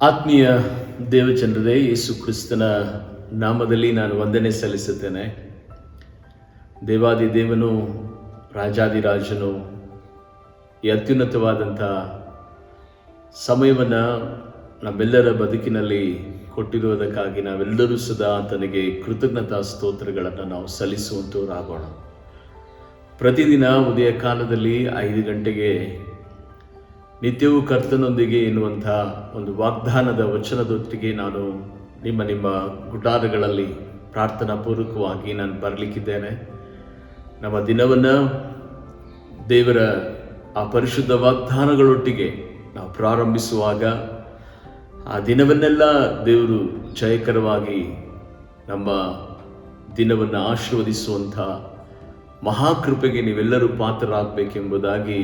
ಆತ್ಮೀಯ ದೇವಜನರೇ, ಯೇಸು ಕ್ರಿಸ್ತನ ನಾಮದಲ್ಲಿ ನಾನು ವಂದನೆ ಸಲ್ಲಿಸುತ್ತೇನೆ. ದೇವಾದಿ ದೇವನು, ರಾಜಾದಿರಾಜನು ಈ ಅತ್ಯುನ್ನತವಾದಂಥ ಸಮಯವನ್ನು ನಮ್ಮೆಲ್ಲರ ಬದುಕಿನಲ್ಲಿ ಕೊಟ್ಟಿರುವುದಕ್ಕಾಗಿ ನಾವೆಲ್ಲರೂ ಸದಾ ಆತನಿಗೆ ಕೃತಜ್ಞತಾ ಸ್ತೋತ್ರಗಳನ್ನು ನಾವು ಸಲ್ಲಿಸುವಂಥವರಾಗೋಣ. ಪ್ರತಿದಿನ ಉದಯ ಕಾಲದಲ್ಲಿ 5 ಗಂಟೆಗೆ ನಿತ್ಯವೂ ಕರ್ತನೊಂದಿಗೆ ಎನ್ನುವಂಥ ಒಂದು ವಾಗ್ದಾನದ ವಚನದೊಟ್ಟಿಗೆ ನಾನು ನಿಮ್ಮ ಗುಡಾರಗಳಲ್ಲಿ ಪ್ರಾರ್ಥನಾ ಪೂರ್ವಕವಾಗಿ ನಾನು ಬರಲಿಕ್ಕಿದ್ದೇನೆ. ನಮ್ಮ ದಿನವನ್ನು ದೇವರ ಆ ಪರಿಶುದ್ಧ ವಾಗ್ದಾನಗಳೊಟ್ಟಿಗೆ ನಾವು ಪ್ರಾರಂಭಿಸುವಾಗ ಆ ದಿನವನ್ನೆಲ್ಲ ದೇವರು ಜಯಕರವಾಗಿ ನಮ್ಮ ದಿನವನ್ನು ಆಶೀರ್ವದಿಸುವಂಥ ಮಹಾಕೃಪೆಗೆ ನೀವೆಲ್ಲರೂ ಪಾತ್ರರಾಗಬೇಕೆಂಬುದಾಗಿ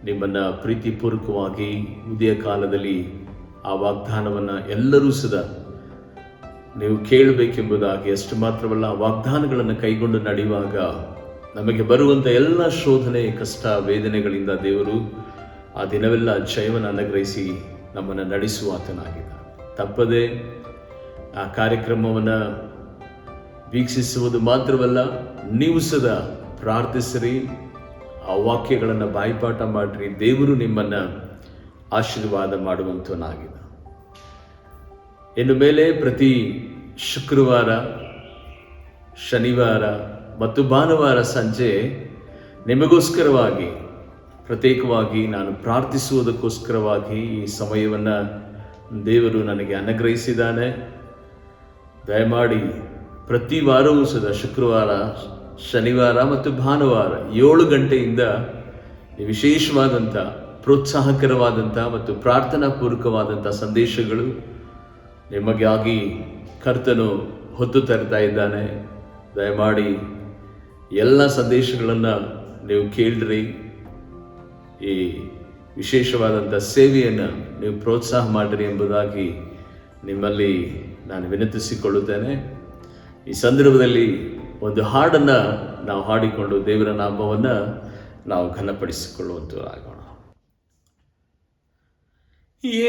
ನಿಮ್ಮನ್ನು ಪ್ರೀತಿಪೂರ್ವಕವಾಗಿ ಉದಯ ಕಾಲದಲ್ಲಿ ಆ ವಾಗ್ದಾನವನ್ನು ಎಲ್ಲರೂ ಸದಾ ನೀವು ಕೇಳಬೇಕೆಂಬುದಾಗಿ, ಅಷ್ಟು ಮಾತ್ರವಲ್ಲ, ಆ ವಾಗ್ದಾನಗಳನ್ನು ಕೈಗೊಂಡು ನಡೆಯುವಾಗ ನಮಗೆ ಬರುವಂಥ ಎಲ್ಲ ಶೋಧನೆ, ಕಷ್ಟ, ವೇದನೆಗಳಿಂದ ದೇವರು ಆ ದಿನವೆಲ್ಲ ಜಯವನ್ನು ಅನುಗ್ರಹಿಸಿ ನಮ್ಮನ್ನು ನಡೆಸುವ ಆತನಾಗಿದ್ದ. ತಪ್ಪದೆ ಆ ಕಾರ್ಯಕ್ರಮವನ್ನು ವೀಕ್ಷಿಸುವುದು ಮಾತ್ರವಲ್ಲ, ನೀವು ಸದಾ ಪ್ರಾರ್ಥಿಸಿರಿ, ಆ ವಾಕ್ಯಗಳನ್ನು ಬಾಯಿಪಾಠ ಮಾಡಿರಿ. ದೇವರು ನಿಮ್ಮನ್ನು ಆಶೀರ್ವಾದ ಮಾಡುವಂಥವನಾಗಿದ್ದ. ಇನ್ನು ಮೇಲೆ ಪ್ರತಿ ಶುಕ್ರವಾರ, ಶನಿವಾರ ಮತ್ತು ಭಾನುವಾರ ಸಂಜೆ ನಿಮಗೋಸ್ಕರವಾಗಿ ಪ್ರತ್ಯೇಕವಾಗಿ ನಾನು ಪ್ರಾರ್ಥಿಸುವುದಕ್ಕೋಸ್ಕರವಾಗಿ ಈ ಸಮಯವನ್ನು ದೇವರು ನನಗೆ ಅನುಗ್ರಹಿಸಿದ್ದಾನೆ. ದಯಮಾಡಿ ಪ್ರತಿ ವಾರವೂ ಸದಾ ಶುಕ್ರವಾರ, ಶನಿವಾರ ಮತ್ತು ಭಾನುವಾರ 7 ಗಂಟೆಯಿಂದ ವಿಶೇಷವಾದಂಥ ಪ್ರೋತ್ಸಾಹಕರವಾದಂಥ ಮತ್ತು ಪ್ರಾರ್ಥನಾ ಪೂರ್ವಕವಾದಂಥ ಸಂದೇಶಗಳು ನಿಮಗಾಗಿ ಕರ್ತನು ಹೊತ್ತು ತರ್ತಾ ಇದ್ದಾನೆ. ದಯಮಾಡಿ ಎಲ್ಲ ಸಂದೇಶಗಳನ್ನು ನೀವು ಕೇಳಿರಿ. ಈ ವಿಶೇಷವಾದಂಥ ಸೇವೆಯನ್ನು ನೀವು ಪ್ರೋತ್ಸಾಹ ಮಾಡಿರಿ ಎಂಬುದಾಗಿ ನಿಮ್ಮಲ್ಲಿ ನಾನು ವಿನಂತಿಸಿಕೊಳ್ಳುತ್ತೇನೆ. ಈ ಸಂದರ್ಭದಲ್ಲಿ ಒಂದು ಹಾಡನ್ನು ನಾವು ಹಾಡಿಕೊಂಡು ದೇವರ ನಾಮವನ್ನು ನಾವು ಘನಪಡಿಸಿಕೊಳ್ಳುವಂತರಾಗೋಣ.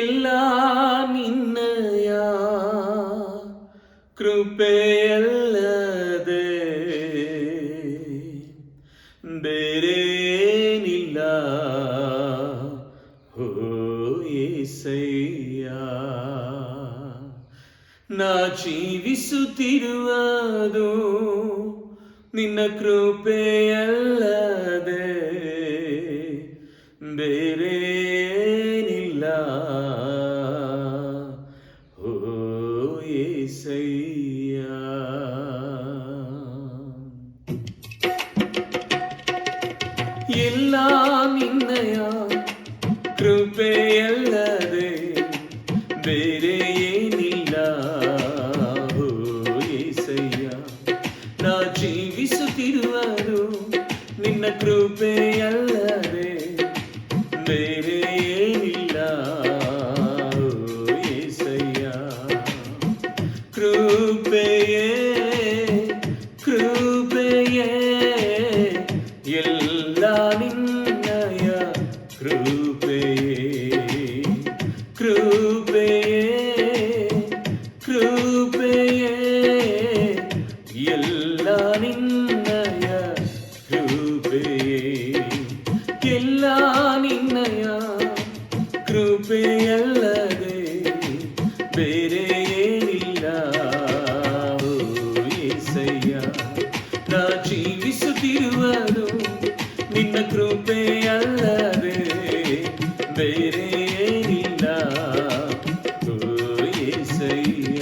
ಎಲ್ಲ ನಿನ್ನಯ ಕೃಪೆಯಲ್ಲದೆ ಬೇರೇನಿಲ್ಲ ಓ యేసయ్య. ನಾ ಜೀವಿಸುತ್ತಿರುವುದು ನಿನ್ನ ಕೃಪೆಯಲ್ಲದೆ ಬೇರೇನಿಲ್ಲ ಓ యేసయ్య. ಎಲ್ಲ ನಿನ್ನಯ ಕೃಪೆಯಲ್ಲದೆ ಬೇರೆ ಏನಿಲ್ಲ ಓ యేసయ్య. ನಾ ಜೀವಿಸುತ್ತಿರುವುದು ನಿನ್ನ ಕೃಪೆಯಲ್ಲದೆ ಬೇರೆ ಏನಿಲ್ಲ ಓ యేసయ్య. ಕೃಪೆಯೇ ಕೃಪೆಯೇ ಎಲ್ಲ ನಿನ್ನಯ ಕೃಪೆಯೇ ಕೃಪೆಯೇ ಕೃಪೆಯೇ ಎಲ್ಲ ನಿನ್ನಯ ಕೃಪೆಯೇ ಎಲ್ಲ ನಿನ್ನಯ ಕೃಪೆಯಲ್ಲದೆ ಬೇರೆ ಏನಿಲ್ಲ ಓ యేసయ్య. ನಾ ಜೀವಿಸುತ್ತಿರುವುದು ನಿನ್ನ ಕೃಪೆಯಲ್ಲದೆ ಬೇರೆ ಏನಿಲ್ಲ ಓ యేసయ్య.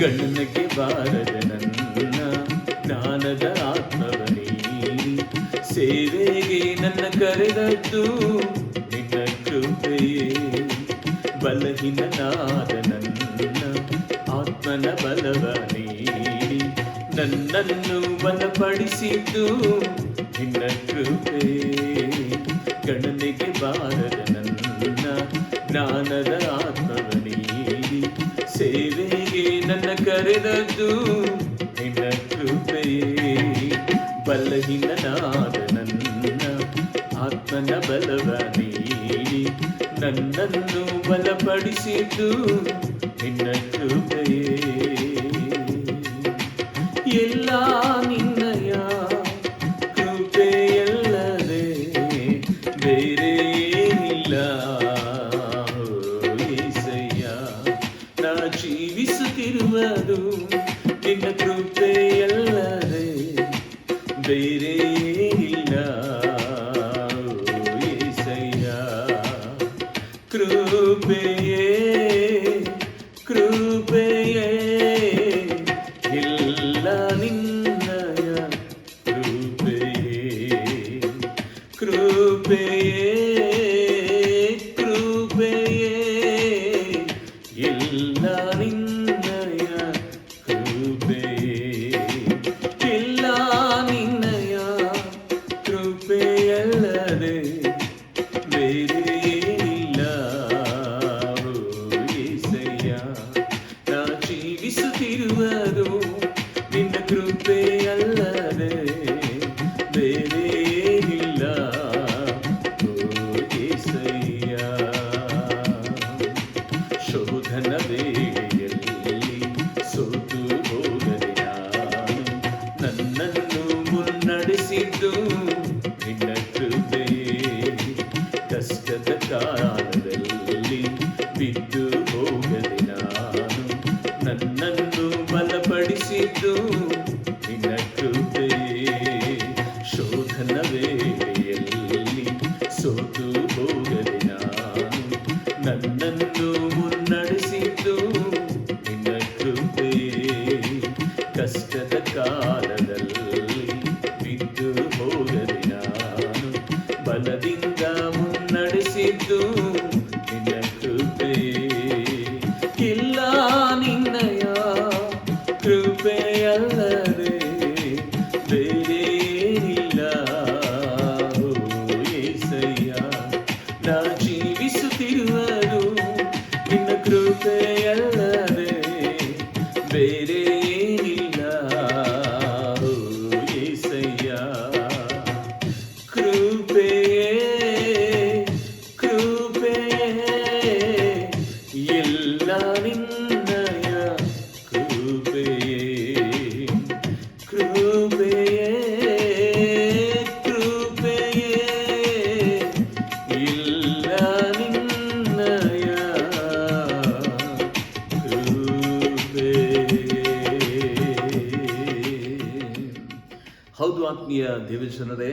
ಗಣನೆಗೆ ಬಾರದ ನನ್ನ ಜ್ಞಾನದ ಆತ್ಮವನೇ, ಸೇವೆಗೆ ನನ್ನ ಕರೆದದ್ದು ನಿನ್ನ ಕೃಪೆಯೇ. ಬಲಹೀನನಾದ ನನ್ನ ಆತ್ಮನ ಬಲವ ನೀಡಿ ನನ್ನನ್ನು ಬಲಪಡಿಸಿದ್ದು ನಿನ್ನ ಕೃಪೆಯೇ. ಗಣನೆಗೆ ಬಾರದ ನನ್ನ ಜ್ಞಾನದ ಆತ್ಮವ ನೀಡಿ ಸೇವೆಗೆ ನನ್ನ ಕರೆದದ್ದು ನಿನ್ನ ಕೃಪೆಯೇ. ಬಲಹೀನನಾದ ನನ್ನ ಆತ್ಮನ ಬಲವ ನೀಡಿ ನನ್ನನ್ನು ಬಲಪಡಿಸಿದ್ದು ನಿನ್ನ ಕೃಪೆಯೇ. ಎಲ್ಲ ನಿನ್ನಯ ಕೃಪೆಯಲ್ಲದೆ ಬೇರೆ ಏನಿಲ್ಲ. ಏಸಯ್ಯ, ನಾ ಜೀವಿಸುತ್ತಿರುವುದು ನಿನ್ನ ಕೃಪೆಯಲ್ಲದೆ ಬೇರೆ ಏನಿಲ್ಲ. ಏಸಯ್ಯ, ಕೃಪೆಯೇ ಕೃಪೆಯೇ ಎಲ್ಲ ನಿನ್ನಯ ಕೃಪೆಯೇ. ಕೃಪೆಯೇ ಕೃಪೆಯೇ ಎಲ್ಲ ನಿನ್ನಯ ಕೃಪೆಯೇ. ಎಲ್ಲ ನಿನ್ನಯ ಕೃಪೆಯಲ್ಲದೆ ಬೇರೆ ಏನಿಲ್ಲ. ಏಸಯ್ಯ, ನಾ ಜೀವಿಸುತ್ತಿರುವುದು ನಿನ್ನ ಕೃಪೆಯಲ್ಲದೆ ಬೇರೆ ಏನಿಲ್ಲ. ಏಸಯ್ಯ, ಶೋಧನ ವೇಳೆಯಲ್ಲಿ ಸೋತು ಹೋಗದೆ ನಾನು, ನನ್ನನ್ನು ಮುನ್ನಡೆಸಿದ್ದು ನಿನ್ನ ಕೃಪೆಯೇ. ಕಷ್ಟದ ಕಾಲದಲ್ಲಿ ಬಿದ್ದು ಹೋಗದೆ ನಾನು, ನನ್ನನ್ನು ಬಲಪಡಿಸಿದ್ದು ನಿನ್ನ ಕೃಪೆಯೇ. ಶೋಧನ ವೇಳೆಯಲ್ಲಿ ಸೋತು ಹೋಗದೆ ನಾನು, ನನ್ನನ್ನು ಮುನ್ನಡೆಸಿದ್ದು ನಿನ್ನ ಕೃಪೆಯೇ. ಕಷ್ಟದ ಕಾಲದಲ್ಲಿ ಬಿದ್ದು ಹೋಗದೆ ನಾನು, ಬಲದಿಂದ ಮುನ್ನಡೆಸಿದ್ದು ನಿನ್ನ ಕೃಪೆಯೇ. ಇಲ್ಲ ನಿನ್ನಯ ಕೃಪೆಯಲ್ಲದೆ ಬೇರೆ ಏನಿಲ್ಲ. ಏಸಯ್ಯ, ನಾ ಜೀವಿಸುತ್ತಿರುವುದು ನಿನ್ನ ಕೃಪೆಯಲ್ಲದೆ ಬೇರೆ ಏನಿಲ್ಲ. ಏಸಯ್ಯ, ಕೃಪೆಯೇ ಕೃಪೆಯೇ ಎಲ್ಲ ನಿನ್ನಯ ಕೃಪೆಯೇ. ಕೃಪೆಯೇ ಕೃಪೆಯೇ ಎಲ್ಲ ನಿನ್ನಯ ಕೃಪೆಯೇ. ಹೌದು ಆತ್ಮೀಯ ದೇವಜನರೇ,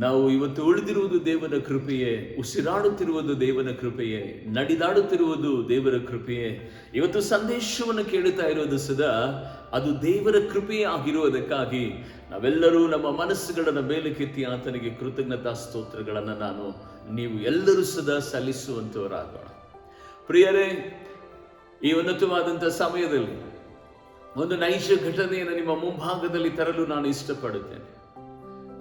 ನಾವು ಇವತ್ತು ಉಳಿದಿರುವುದು ದೇವರ ಕೃಪೆಯೇ, ಉಸಿರಾಡುತ್ತಿರುವುದು ದೇವರ ಕೃಪೆಯೇ, ನಡೆದಾಡುತ್ತಿರುವುದು ದೇವರ ಕೃಪೆಯೇ. ಇವತ್ತು ಸಂದೇಶವನ್ನು ಕೇಳುತ್ತಾ ಇರೋದು ಸದಾ ಅದು ದೇವರ ಕೃಪೆಯೇ ಆಗಿರುವುದಕ್ಕಾಗಿ ನಾವೆಲ್ಲರೂ ನಮ್ಮ ಮನಸ್ಸುಗಳನ್ನು ಮೇಲಕ್ಕೆತ್ತಿ ಆತನಿಗೆ ಕೃತಜ್ಞತಾ ಸ್ತೋತ್ರಗಳನ್ನು ನೀವು ಎಲ್ಲರೂ ಸದಾ ಸಲ್ಲಿಸುವಂತವರಾಗೋಣ. ಪ್ರಿಯರೇ, ಈ ಉನ್ನತವಾದಂಥ ಸಮಯದಲ್ಲಿ ಒಂದು ನೈಜ ಘಟನೆಯನ್ನು ನಿಮ್ಮ ಮುಂಭಾಗದಲ್ಲಿ ತರಲು ನಾನು ಇಷ್ಟಪಡುತ್ತೇನೆ.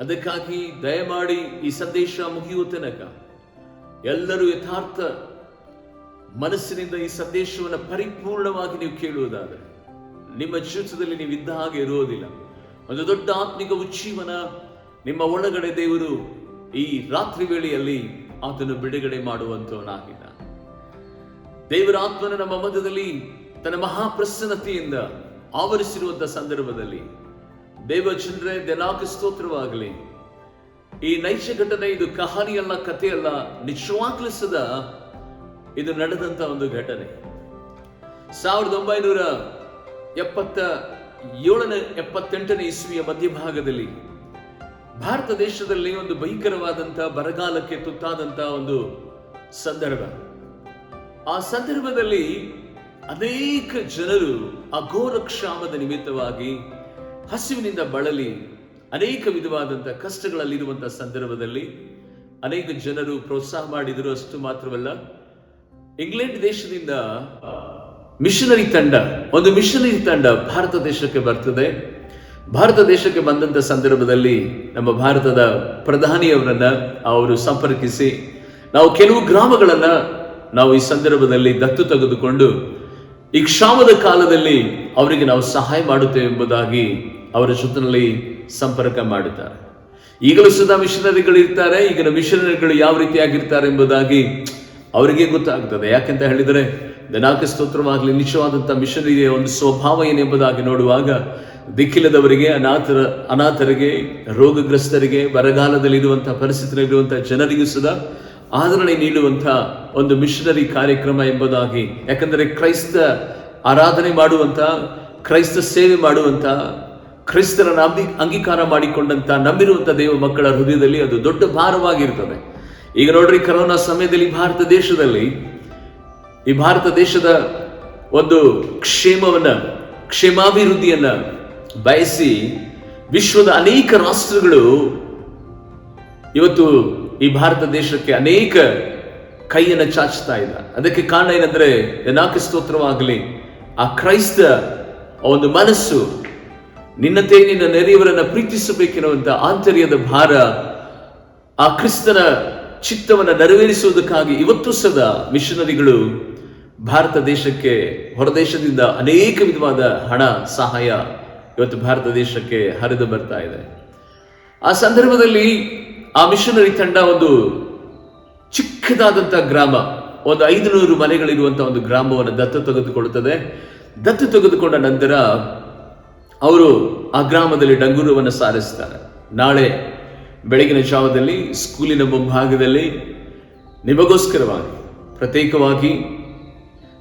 ಅದಕ್ಕಾಗಿ ದಯಮಾಡಿ ಈ ಸಂದೇಶ ಮುಗಿಯುವ ತನಕ ಎಲ್ಲರೂ ಯಥಾರ್ಥ ಮನಸ್ಸಿನಿಂದ ಈ ಸಂದೇಶವನ್ನು ಪರಿಪೂರ್ಣವಾಗಿ ನೀವು ಕೇಳುವುದಾದರೆ ನಿಮ್ಮ ಜೀವಿತದಲ್ಲಿ ನೀವು ಇದ್ದ ಹಾಗೆ ಇರುವುದಿಲ್ಲ. ಒಂದು ದೊಡ್ಡ ಆತ್ಮಿಕ ಉಜ್ಜೀವನ ನಿಮ್ಮ ಒಳಗಡೆ ದೇವರು ಈ ರಾತ್ರಿ ವೇಳೆಯಲ್ಲಿ ಆತನು ಬಿಡುಗಡೆ ಮಾಡುವಂತವನಾಗಿದ್ದಾನೆ. ದೇವರ ಆತ್ಮನ ನಮ್ಮ ಮಧ್ಯದಲ್ಲಿ ತನ್ನ ಮಹಾಪ್ರಸನ್ನತೆಯಿಂದ ಆವರಿಸಿರುವಂತಹ ಸಂದರ್ಭದಲ್ಲಿ ದೇವಜನರೇ, ದೇವರಿಗೆ ಸ್ತೋತ್ರವಾಗಲಿ. ಈ ನೈಜ ಘಟನೆ ಇದು ಕಹಾನಿಯಲ್ಲ, ಕಥೆಯಲ್ಲ, ನಿಜವಾಗ್ಲೂ ಸದಾ ಇದು ನಡೆದಂತ ಒಂದು ಘಟನೆ. 1978 ಇಸ್ವಿಯ ಮಧ್ಯಭಾಗದಲ್ಲಿ ಭಾರತ ದೇಶದಲ್ಲಿ ಒಂದು ಭಯಂಕರವಾದಂತ ಬರಗಾಲಕ್ಕೆ ತುತ್ತಾದಂತ ಒಂದು ಸಂದರ್ಭ. ಆ ಸಂದರ್ಭದಲ್ಲಿ ಅನೇಕ ಜನರು ಅಘೋರ ಕ್ಷಾಮದ ನಿಮಿತ್ತವಾಗಿ ಹಸಿವಿನಿಂದ ಬಳಲಿ ಅನೇಕ ವಿಧವಾದಂತಹ ಕಷ್ಟಗಳಲ್ಲಿರುವಂತಹ ಸಂದರ್ಭದಲ್ಲಿ ಅನೇಕ ಜನರು ಪ್ರೋತ್ಸಾಹ ಮಾಡಿದರು. ಅಷ್ಟು ಮಾತ್ರವಲ್ಲ, ಇಂಗ್ಲೆಂಡ್ ದೇಶದಿಂದ ಒಂದು ಮಿಷನರಿ ತಂಡ ಭಾರತ ದೇಶಕ್ಕೆ ಬರ್ತದೆ. ಭಾರತ ದೇಶಕ್ಕೆ ಬಂದಂತ ಸಂದರ್ಭದಲ್ಲಿ ನಮ್ಮ ಭಾರತದ ಪ್ರಧಾನಿಯವರನ್ನ ಅವರು ಸಂಪರ್ಕಿಸಿ ನಾವು ಕೆಲವು ಗ್ರಾಮಗಳನ್ನ ನಾವು ಈ ಸಂದರ್ಭದಲ್ಲಿ ದತ್ತು ತೆಗೆದುಕೊಂಡು ಈ ಕ್ಷಾಮದ ಕಾಲದಲ್ಲಿ ಅವರಿಗೆ ನಾವು ಸಹಾಯ ಮಾಡುತ್ತೇವೆ ಎಂಬುದಾಗಿ ಅವರ ಜೊತೆಯಲ್ಲಿ ಸಂಪರ್ಕ ಮಾಡುತ್ತಾರೆ. ಈಗಲೂ ಸುಧಾ ಮಿಷನರಿಗಳು ಇರ್ತಾರೆ. ಈಗಿನ ಮಿಷನರಿಗಳು ಯಾವ ರೀತಿಯಾಗಿರ್ತಾರೆ ಎಂಬುದಾಗಿ ಅವರಿಗೆ ಗೊತ್ತಾಗ್ತದೆ. ಯಾಕೆಂತ ಹೇಳಿದರೆ ದಿನಾಂಕ ಸ್ತೋತ್ರವಾಗಲಿ, ನಿಜವಾದಂಥ ಮಿಷನರಿಯ ಒಂದು ಸ್ವಭಾವ ಏನೆಂಬುದಾಗಿ ನೋಡುವಾಗ ದಿಕ್ಕಿಲ್ಲದವರಿಗೆ, ಅನಾಥರಿಗೆ, ರೋಗಗ್ರಸ್ತರಿಗೆ, ಬರಗಾಲದಲ್ಲಿರುವಂತಹ ಪರಿಸ್ಥಿತಿಯಲ್ಲಿರುವಂತಹ ಜನರಿಗೂ ಸುಧಾ ಆದರಣೆ ನೀಡುವಂಥ ಒಂದು ಮಿಷನರಿ ಕಾರ್ಯಕ್ರಮ ಎಂಬುದಾಗಿ. ಯಾಕಂದರೆ ಕ್ರೈಸ್ತ ಆರಾಧನೆ ಮಾಡುವಂಥ, ಕ್ರೈಸ್ತ ಸೇವೆ ಮಾಡುವಂಥ, ಕ್ರೈಸ್ತರನ್ನು ಅಂಗೀಕಾರ ಮಾಡಿಕೊಂಡಂತ ನಂಬಿರುವಂಥ ದೇವ ಮಕ್ಕಳ ಹೃದಯದಲ್ಲಿ ಅದು ದೊಡ್ಡ ಭಾರವಾಗಿರ್ತದೆ. ಈಗ ನೋಡ್ರಿ, ಕರೋನಾ ಸಮಯದಲ್ಲಿ ಈ ಭಾರತ ದೇಶದ ಒಂದು ಕ್ಷೇಮಾಭಿವೃದ್ಧಿಯನ್ನ ಬಯಸಿ ವಿಶ್ವದ ಅನೇಕ ರಾಷ್ಟ್ರಗಳು ಇವತ್ತು ಈ ಭಾರತ ದೇಶಕ್ಕೆ ಅನೇಕ ಕೈಯನ್ನು ಚಾಚ್ತಾ ಇದ್ದ. ಅದಕ್ಕೆ ಕಾರಣ ಏನಂದ್ರೆ, ದಿನಾಂಕ ಸ್ತೋತ್ರವಾಗಲಿ, ಆ ಕ್ರೈಸ್ತ ಒಂದು ಮನಸ್ಸು, ನಿನ್ನತೆ ನಿನ್ನ ನೆರೆಯವರನ್ನ ಪ್ರೀತಿಸಬೇಕೆನ್ನುವಂತ ಆಂತರ್ಯದ ಭಾರ, ಆ ಕ್ರಿಸ್ತನ ಚಿತ್ತವನ್ನು ನೆರವೇರಿಸುವುದಕ್ಕಾಗಿ ಇವತ್ತು ಸದಾ ಮಿಷನರಿಗಳು ಭಾರತ ದೇಶಕ್ಕೆ ಹೊರದೇಶದಿಂದ ಅನೇಕ ವಿಧವಾದ ಹಣ ಸಹಾಯ ಇವತ್ತು ಭಾರತ ದೇಶಕ್ಕೆ ಹರಿದು ಬರ್ತಾ ಇದೆ. ಆ ಸಂದರ್ಭದಲ್ಲಿ ಆ ಮಿಷನರಿ ತಂಡ ಒಂದು ಚಿಕ್ಕದಾದಂಥ ಗ್ರಾಮ, ಒಂದು 500 ಮನೆಗಳಿರುವಂತಹ ಒಂದು ಗ್ರಾಮವನ್ನು ದತ್ತು ತೆಗೆದುಕೊಳ್ಳುತ್ತದೆ. ದತ್ತು ತೆಗೆದುಕೊಂಡ ನಂತರ ಅವರು ಆ ಗ್ರಾಮದಲ್ಲಿ ಡಂಗೂರವನ್ನು ಸಾರಿಸ್ತಾರೆ. ನಾಳೆ ಬೆಳಗಿನ ಜಾವದಲ್ಲಿ ಸ್ಕೂಲಿನ ಮುಂಭಾಗದಲ್ಲಿ ನಿಮಗೋಸ್ಕರವಾಗಿ ಪ್ರತ್ಯೇಕವಾಗಿ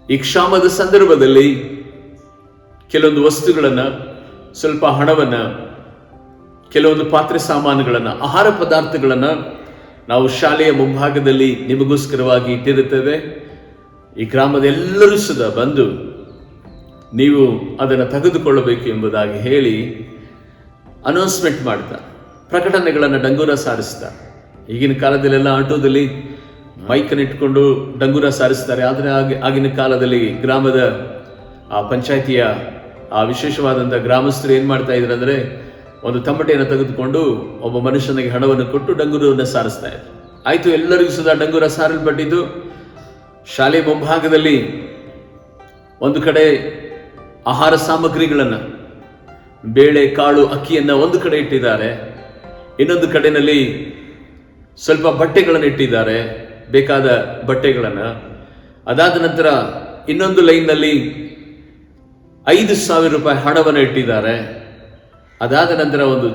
ಈ ಕ್ಷಾಮದ ಸಂದರ್ಭದಲ್ಲಿ ಕೆಲವೊಂದು ವಸ್ತುಗಳನ್ನು, ಸ್ವಲ್ಪ ಹಣವನ್ನು, ಕೆಲವೊಂದು ಪಾತ್ರೆ ಸಾಮಾನುಗಳನ್ನು, ಆಹಾರ ಪದಾರ್ಥಗಳನ್ನು ನಾವು ಶಾಲೆಯ ಮುಂಭಾಗದಲ್ಲಿ ನಿಮಗೋಸ್ಕರವಾಗಿ ಇಟ್ಟಿರುತ್ತೇವೆ. ಈ ಗ್ರಾಮದ ಎಲ್ಲರೂ ಸದಾ ಬಂದು ನೀವು ಅದನ್ನು ತೆಗೆದುಕೊಳ್ಳಬೇಕು ಎಂಬುದಾಗಿ ಹೇಳಿ ಅನೌನ್ಸ್ಮೆಂಟ್ ಮಾಡ್ತಾರೆ. ಪ್ರಕಟಣೆಗಳನ್ನು ಡಂಗೂರ ಸಾರಿಸ್ತಾರೆ. ಈಗಿನ ಕಾಲದಲ್ಲೆಲ್ಲ ಆಟೋದಲ್ಲಿ ಮೈಕನ್ನು ಇಟ್ಕೊಂಡು ಡಂಗೂರ ಸಾರಿಸ್ತಾರೆ. ಆದರೆ ಆಗಿನ ಕಾಲದಲ್ಲಿ ಗ್ರಾಮದ ಆ ಪಂಚಾಯಿತಿಯ ಆ ವಿಶೇಷವಾದಂಥ ಗ್ರಾಮಸ್ಥರು ಏನು ಮಾಡ್ತಾ ಇದ್ರು ಅಂದರೆ, ಒಂದು ತಮಟೆಯನ್ನು ತೆಗೆದುಕೊಂಡು ಒಬ್ಬ ಮನುಷ್ಯನಿಗೆ ಹಣವನ್ನು ಕೊಟ್ಟು ಡಂಗೂರವನ್ನು ಸಾರಿಸ್ತಾ ಇದ್ರು. ಆಯಿತು, ಎಲ್ಲರಿಗೂ ಸದಾ ಡಂಗೂರ ಸಾರಲ್ಪಟ್ಟಿದ್ದು. ಶಾಲೆ ಮುಂಭಾಗದಲ್ಲಿ ಒಂದು ಕಡೆ ಆಹಾರ ಸಾಮಗ್ರಿಗಳನ್ನು, ಬೇಳೆ, ಕಾಳು, ಅಕ್ಕಿಯನ್ನು ಒಂದು ಕಡೆ ಇಟ್ಟಿದ್ದಾರೆ. ಇನ್ನೊಂದು ಕಡೆಯಲ್ಲಿ ಸ್ವಲ್ಪ ಬಟ್ಟೆಗಳನ್ನು ಇಟ್ಟಿದ್ದಾರೆ, ಬೇಕಾದ ಬಟ್ಟೆಗಳನ್ನು. ಅದಾದ ನಂತರ ಇನ್ನೊಂದು ಲೈನ್ನಲ್ಲಿ 5,000 ರೂಪಾಯಿ ಹಣವನ್ನು ಇಟ್ಟಿದ್ದಾರೆ. ಅದಾದ ನಂತರ ಒಂದು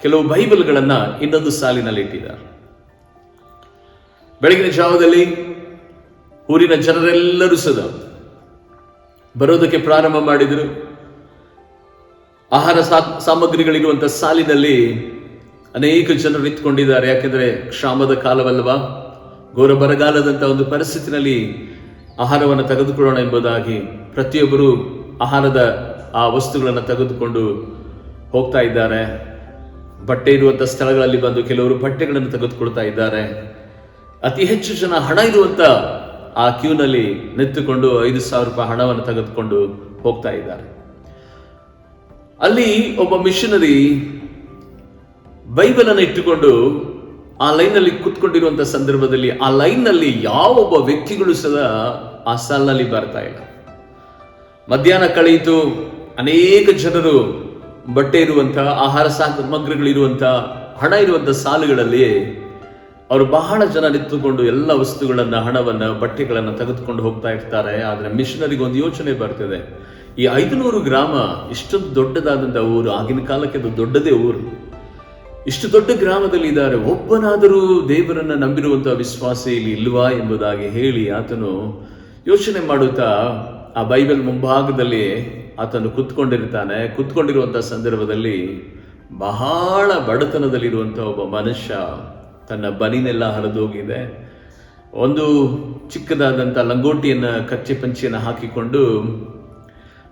ಕೆಲವು ಬೈಬಲ್ಗಳನ್ನು ಇನ್ನೊಂದು ಸಾಲಿನಲ್ಲಿ ಇಟ್ಟಿದ್ದಾರೆ. ಬೆಳಗಿನ ಜಾವದಲ್ಲಿ ಊರಿನ ಜನರೆಲ್ಲರೂ ಸದಾ ಬರೋದಕ್ಕೆ ಪ್ರಾರಂಭ ಮಾಡಿದರು. ಆಹಾರ ಸಾಮಗ್ರಿಗಳಿರುವಂಥ ಸಾಲಿನಲ್ಲಿ ಅನೇಕ ಜನರು ನಿಂತ್ಕೊಂಡಿದ್ದಾರೆ. ಯಾಕೆಂದರೆ ಕ್ಷಾಮದ ಕಾಲವಲ್ಲವಾ, ಘೋರ ಬರಗಾಲದಂಥ ಒಂದು ಪರಿಸ್ಥಿತಿನಲ್ಲಿ ಆಹಾರವನ್ನು ತೆಗೆದುಕೊಳ್ಳೋಣ ಎಂಬುದಾಗಿ ಪ್ರತಿಯೊಬ್ಬರು ಆಹಾರದ ಆ ವಸ್ತುಗಳನ್ನು ತೆಗೆದುಕೊಂಡು ಹೋಗ್ತಾ ಇದ್ದಾರೆ. ಬಟ್ಟೆ ಇರುವಂಥ ಸ್ಥಳಗಳಲ್ಲಿ ಬಂದು ಕೆಲವರು ಬಟ್ಟೆಗಳನ್ನು ತೆಗೆದುಕೊಳ್ತಾ ಇದ್ದಾರೆ. ಅತಿ ಹೆಚ್ಚು ಜನ ಹಣ ಇರುವಂಥ ಆ ಕ್ಯೂನಲ್ಲಿ ನಿಂತುಕೊಂಡು 5,000 ರೂಪಾಯಿ ಹಣವನ್ನು ತೆಗೆದುಕೊಂಡು ಹೋಗ್ತಾ ಇದ್ದಾರೆ. ಅಲ್ಲಿ ಒಬ್ಬ ಮಿಷನರಿ ಬೈಬಲ್ ಅನ್ನು ಇಟ್ಟುಕೊಂಡು ಆ ಲೈನ್ನಲ್ಲಿ ಕೂತ್ಕೊಂಡಿರುವಂತ ಸಂದರ್ಭದಲ್ಲಿ ಆ ಲೈನ್ನಲ್ಲಿ ಯಾವೊಬ್ಬ ವ್ಯಕ್ತಿಗಳು ಸದಾ ಆ ಸಾಲಿನಲ್ಲಿ ಬರ್ತಾ ಇಲ್ಲ. ಮಧ್ಯಾಹ್ನ ಕಳೆಯಿತು. ಅನೇಕ ಜನರು ಬಟ್ಟೆ ಇರುವಂತ, ಆಹಾರ ಸಾಮಗ್ರಿಗಳಿರುವಂತ, ಹಣ ಇರುವಂತ ಸಾಲುಗಳಲ್ಲಿ ಅವರು ಬಹಳ ಜನ ನಿಂತುಕೊಂಡು ಎಲ್ಲ ವಸ್ತುಗಳನ್ನ, ಹಣವನ್ನ, ಬಟ್ಟೆಗಳನ್ನ ತೆಗೆದುಕೊಂಡು ಹೋಗ್ತಾ ಇರ್ತಾರೆ. ಆದ್ರೆ ಮಿಷನರಿಗೆ ಒಂದು ಯೋಚನೆ ಬರ್ತದೆ, ಈ 500 ಗ್ರಾಮ ಇಷ್ಟೊಂದು ದೊಡ್ಡದಾದಂಥ ಊರು, ಆಗಿನ ಕಾಲಕ್ಕೆ ಅದು ದೊಡ್ಡದೇ ಊರು, ಇಷ್ಟು ದೊಡ್ಡ ಗ್ರಾಮದಲ್ಲಿ ಇದ್ದಾರೆ, ಒಬ್ಬನಾದರೂ ದೇವರನ್ನ ನಂಬಿರುವಂತಹ ವಿಶ್ವಾಸ ಇಲ್ಲಿ ಇಲ್ವಾ ಎಂಬುದಾಗಿ ಹೇಳಿ ಆತನು ಯೋಚನೆ ಮಾಡುತ್ತಾ ಆ ಬೈಬಲ್ ಮುಂಭಾಗದಲ್ಲಿ ಆತನು ಕುತ್ಕೊಂಡಿರ್ತಾನೆ. ಕುತ್ಕೊಂಡಿರುವಂತಹ ಸಂದರ್ಭದಲ್ಲಿ ಬಹಳ ಬಡತನದಲ್ಲಿರುವಂತಹ ಒಬ್ಬ ಮನುಷ್ಯ, ತನ್ನ ಬನಿನೆಲ್ಲ ಹರಿದೋಗಿದೆ, ಒಂದು ಚಿಕ್ಕದಾದಂಥ ಲಂಗೋಟಿಯನ್ನು, ಕಚ್ಚೆ ಪಂಚಿಯನ್ನು ಹಾಕಿಕೊಂಡು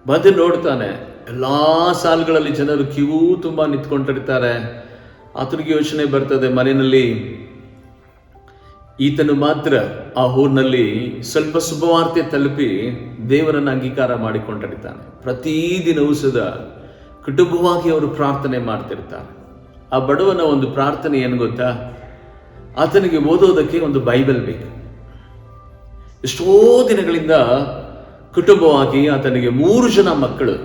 ಬಂದು ನೋಡ್ತಾನೆ. ಎಲ್ಲಾ ಸಾಲುಗಳಲ್ಲಿ ಜನರು ಕ್ಯೂ ತುಂಬಾ ನಿಂತ್ಕೊಂಡಿರ್ತಾರೆ. ಆತನಿಗೆ ಯೋಚನೆ ಬರ್ತದೆ, ಮನೆಯಲ್ಲಿ ಈತನು ಮಾತ್ರ ಆ ಊರಿನಲ್ಲಿ ಸ್ವಲ್ಪ ಶುಭವಾರ್ತೆ ತಲುಪಿ ದೇವರನ್ನು ಅಂಗೀಕಾರ ಮಾಡಿಕೊಂಡಿರ್ತಾನೆ. ಪ್ರತಿದಿನವೂ ಸದಾ ಕುಟುಂಬವಾಗಿ ಅವರು ಪ್ರಾರ್ಥನೆ ಮಾಡ್ತಿರ್ತಾರೆ. ಆ ಬಡವನ ಒಂದು ಪ್ರಾರ್ಥನೆ ಏನು ಗೊತ್ತಾ, ಆತನಿಗೆ ಓದೋದಕ್ಕೆ ಒಂದು ಬೈಬಲ್ ಬೇಕು. ಎಷ್ಟೋ ದಿನಗಳಿಂದ ಕುಟುಂಬವಾಗಿ ಆತನಿಗೆ 3 ಜನ ಮಕ್ಕಳು.